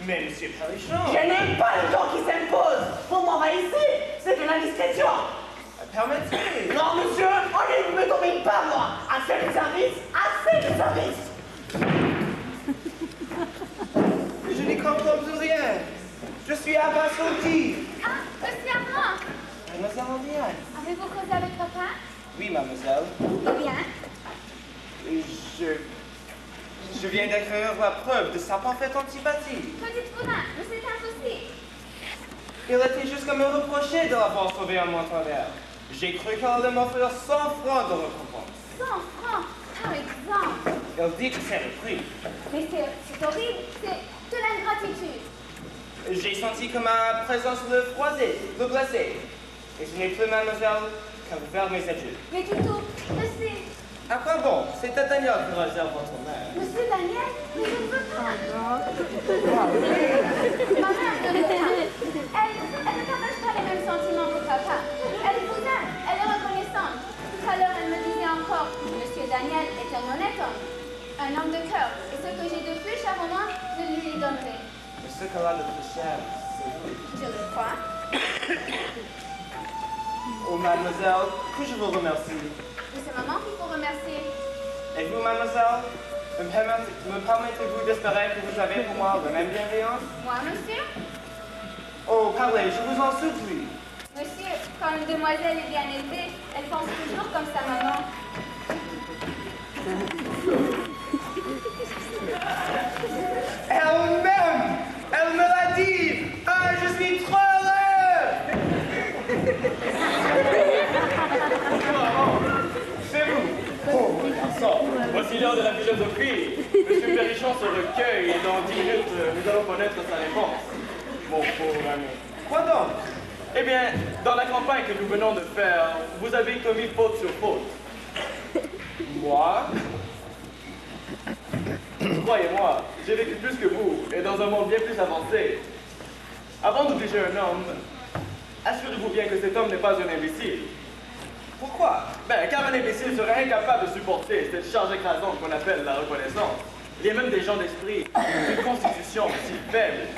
Mais monsieur Parichon... Je n'aime pas les gens qui s'imposent. Vous m'envahissez. C'est de l'indiscrétion. Permettez. Non, monsieur, on ne me domine pas, moi. Assez de service, assez de service. Je n'y comprends plus rien. Je suis abasourdi. Ah, monsieur Armand, Mademoiselle Andiane. avez-vous causé avec papa? Oui, mademoiselle. Eh bien, Je viens d'écrire la preuve de sa parfaite antipathie. que dites-vous là? Mais c'est impossible. Il était jusqu'à me reprocher de l'avoir sauvé à Montavert. J'ai cru qu'elle allait m'offrir 100 francs de récompense. 100 francs, par exemple. Elle dit que c'est le prix. Mais c'est horrible, c'est de l'ingratitude. j'ai senti que ma présence le froissait, le blessait. Et ce n'est plus, mademoiselle, qu'à vous faire mes adieux. Mais du tout, monsieur, À quoi bon? C'est à Daniel qui réserve votre mère. monsieur Daniel, mais je ne veux pas. Ma mère ne veut pas. Elle ne partage pas les mêmes sentiments que papa. Elle vous aime, elle est reconnaissante. Tout à l'heure, elle me disait encore, monsieur Daniel est un honnête homme, un homme de cœur. Et ce que j'ai de plus cher au monde, je lui donnerai. Mais ce qu'elle a de plus cher, c'est vous. Je le crois. Oh, mademoiselle, que je vous remercie. Et c'est maman qu'il faut remercier. Et vous, mademoiselle, me permettez-vous d'espérer que vous avez pour moi la même bienveillance? Moi, monsieur? Oh, parlez, je vous en supplie. Monsieur, quand une demoiselle est bien élevée, elle pense toujours comme sa maman. Elle-même, elle me l'a dit. Ah, je suis trop heureux. C'est vous. Oh, mon garçon. Voici l'heure de la philosophie. Monsieur Perrichon se recueille et dans 10 minutes, nous allons connaître sa réponse. Mon pauvre ami. Quoi donc? Eh bien, dans la campagne que nous venons de faire, vous avez commis faute sur faute. Moi? Croyez-moi, j'ai vécu plus que vous et dans un monde bien plus avancé. Avant d'obliger un homme, assurez-vous bien que cet homme n'est pas un imbécile. Pourquoi? Ben, car un imbécile serait incapable de supporter cette charge écrasante qu'on appelle la reconnaissance. Il y a même des gens d'esprit, d'une constitution si faible.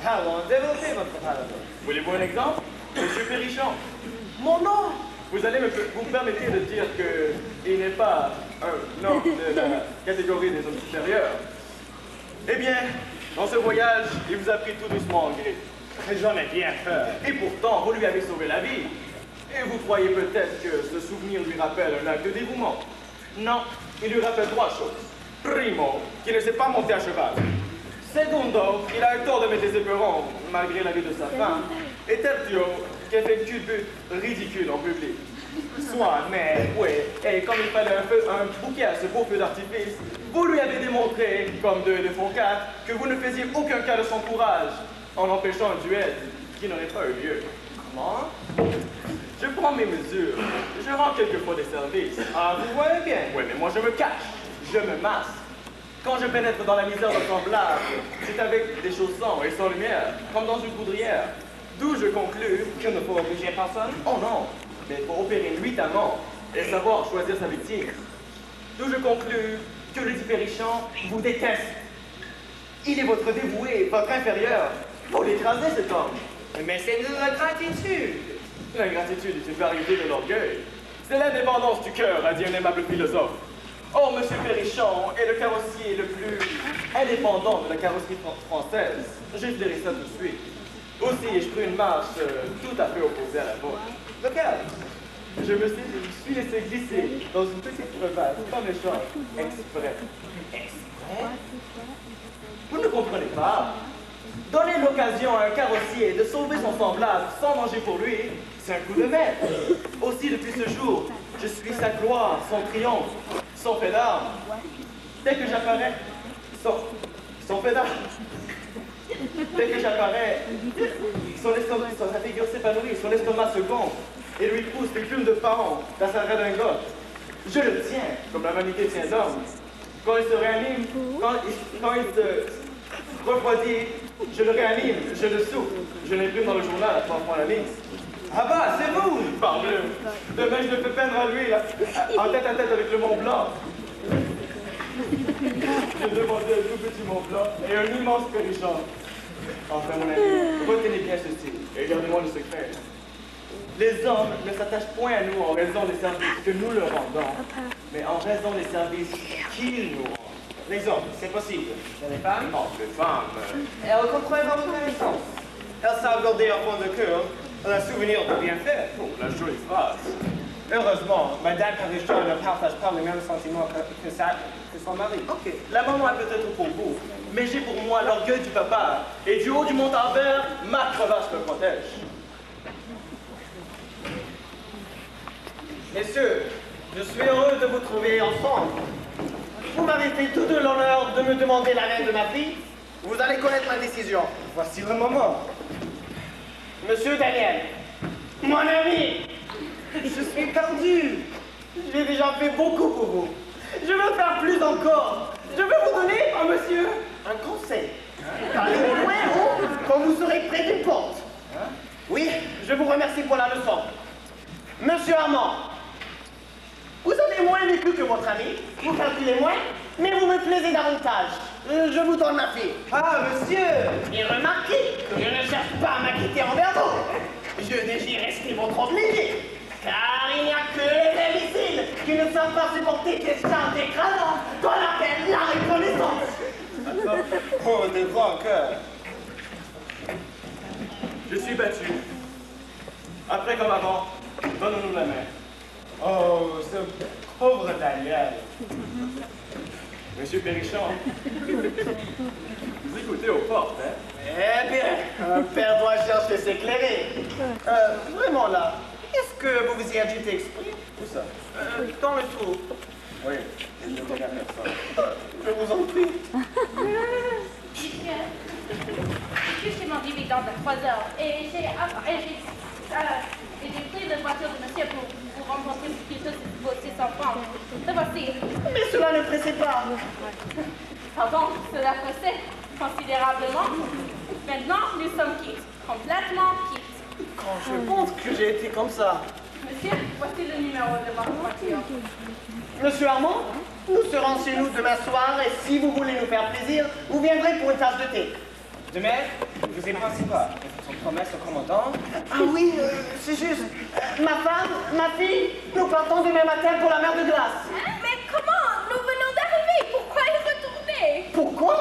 Allons, développez votre parole. Voulez-vous un exemple? Monsieur Perrichon. Mon nom? Vous allez vous permettre de dire qu'il n'est pas un homme de la catégorie des hommes supérieurs. Eh bien, dans ce voyage, il vous a pris tout doucement en grippe. J'en ai bien peur. Et pourtant, vous lui avez sauvé la vie. Et vous croyez peut-être que ce souvenir lui rappelle un acte de dévouement. Non, il lui rappelle 3 choses. Primo, qu'il ne sait pas monter à cheval. Secondo, il a eu tort de mettre des éperons, malgré l'avis de sa femme. Et tertio, qui a fait une culbute ridicule en public. Soit, mais, oui, et comme il fallait un bouquet à ce beau feu d'artifice, vous lui avez démontré, comme 2 et 2 font 4, que vous ne faisiez aucun cas de son courage, en empêchant un duel qui n'aurait pas eu lieu. Comment? Je prends mes mesures, je rends quelquefois des services. Ah, vous voyez bien. Oui, mais moi je me cache, je me masque. Quand je pénètre dans la misère de semblable, c'est avec des choses sans et sans lumière, comme dans une poudrière. D'où je conclus qu'il ne faut obliger personne. Oh non, mais il faut opérer nuitamment et savoir choisir sa victime. D'où je conclus que le dit Perrichon vous déteste. Il est votre dévoué, votre inférieur. Faut l'écraser cet homme. Mais c'est de la gratitude. L'ingratitude est une variété de l'orgueil. C'est l'indépendance du cœur, a dit un aimable philosophe. Or, M. Perrichon est le carrossier le plus indépendant de la carrosserie française. J'ai flairé ça tout de suite. Aussi, ai-je pris une marche tout à fait opposée à la vôtre. Lequel? Je me suis laissé glisser dans une petite crevasse, pas méchante, exprès. Exprès? Vous ne comprenez pas? Donner l'occasion à un carrossier de sauver son semblable sans manger pour lui, c'est un coup de maître. Aussi, depuis ce jour, je suis sa gloire, son triomphe, son fait d'armes. Dès que j'apparais, son fait d'armes. Dès que j'apparais, sa figure s'épanouit, son estomac se gonfle et lui pousse des plumes de paon dans sa redingote. Je le tiens comme la vanité tient l'homme. Quand il se réanime, quand il se refroidit, je le réanime, je le souffle. Je l'imprime dans le journal à 3 francs la ligne. Ah bah, c'est vous! Parbleu! Demain, je le fais peindre à lui, là, en tête à tête avec le Mont Blanc. Je demandais un tout petit Mont Blanc et un immense Perrichon. Enfin, mon ami, retenez bien ceci et gardez-moi le secret. Les hommes ne s'attachent point à nous en raison des services que nous leur rendons, mais en raison des services qu'ils nous rendent. L'exemple, c'est possible. Mais les femmes? Oh, les femmes! Elles comprennent votre connaissance. Elles savent garder au fond de cœur un souvenir de bienfait. Oh, la jolie phrase. Heureusement, Madame Perrichon ne partage pas les mêmes sentiments que son mari. Ok, la maman est peut-être pour vous, mais j'ai pour moi l'orgueil du papa, et du haut du Montalbert, ma crevasse me protège. Messieurs, je suis heureux de vous trouver ensemble. Vous m'avez fait tout de l'honneur de me demander la main de ma fille, Vous allez connaître ma décision. Voici le moment. Monsieur Daniel, mon ami, Je suis perdu. j'ai déjà fait beaucoup pour vous. Je veux faire plus encore. Je veux vous donner, oh monsieur, un conseil. Parlez au moins haut quand vous serez près d'une porte. Oui, je vous remercie pour la leçon. Monsieur Armand, vous avez moins vécu que votre ami, vous calculez moins, mais vous me plaisez davantage. Je vous donne ma fille. Ah, monsieur. Et remarquez que je ne cherche pas à m'acquitter envers vous. Je désire rester votre obligé. Car il n'y a que les imbéciles qui ne savent pas supporter ces charges dégradants qu'on appelle la reconnaissance. Oh, de grand cœur. Je suis battu. Après comme avant, donne-nous la main. Oh, ce pauvre Daniel. Monsieur Périchon, vous écoutez aux portes, hein? Eh bien, un père doit chercher ses clés. Vraiment là, est-ce que vous vous y agitez exprès? Où ça? Dans le trou. Oui, je ne connais personne. Je vous en prie. Je suis chez mon dividende à 3 heures et j'ai pris la voiture de monsieur pour vous rencontrer plutôt vos 600 francs. Le voici. Mais cela ne pressait pas. Pardon, cela pressait considérablement. Maintenant, nous sommes quittes. Complètement quittes. Quand je pense que j'ai été comme ça. Monsieur, voici le numéro de votre voiture. Monsieur Armand, nous serons chez nous demain soir et si vous voulez nous faire plaisir, vous viendrez pour une tasse de thé. Demain, vous y pensez pas. Son promesse au commandant. Ah oui, c'est juste. Ma femme, ma fille, nous partons demain matin pour la mer de glace. Mais comment? Nous venons d'arriver. Pourquoi y retourner? Pourquoi?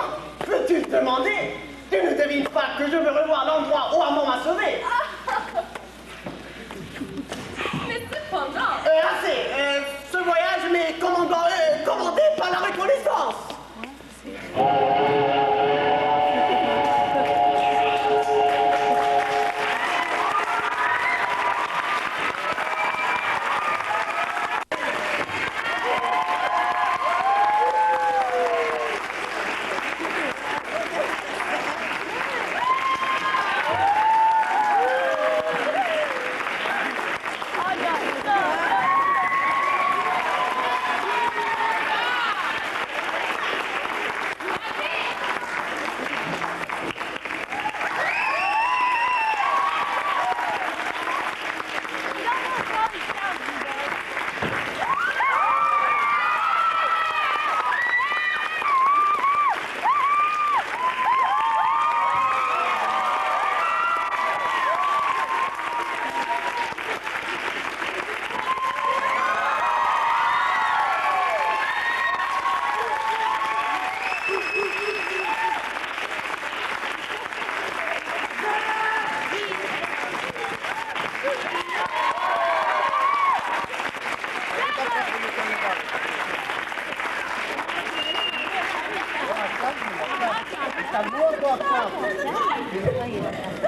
Peux-tu te demander? Tu ne devines pas que je veux revoir l'endroit où Armand m'a sauvé. Mais cependant... Assez. Ce voyage m'est commandé par la reconnaissance.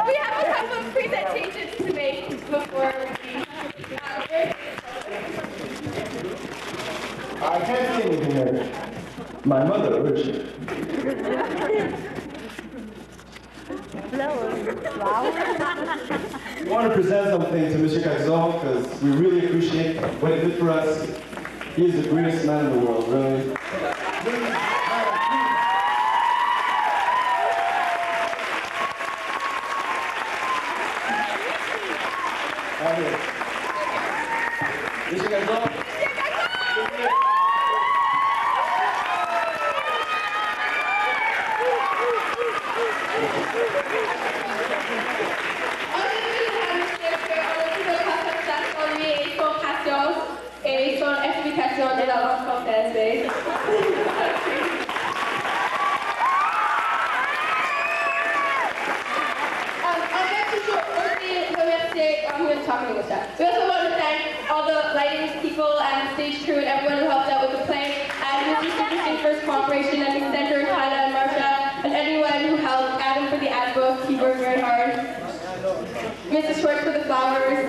We have a couple of presentations to make before we... I can't see anything here. My mother urged it. We want to present something to Mr. Kazan because we really appreciate what he did for us. He is the greatest man in the world, really. Mr. Kazan. Et son explication de la langue française. I'd like to also remercier, I'm going to talk in English now. We also want to thank all the lighting people and stage crew and everyone who helped out with the play, and Mr. Superstinker's cooperation and the center, Kyla and Marsha, and anyone who helped Adam for the ad book. He worked very hard. Mrs. Schwartz for the flowers.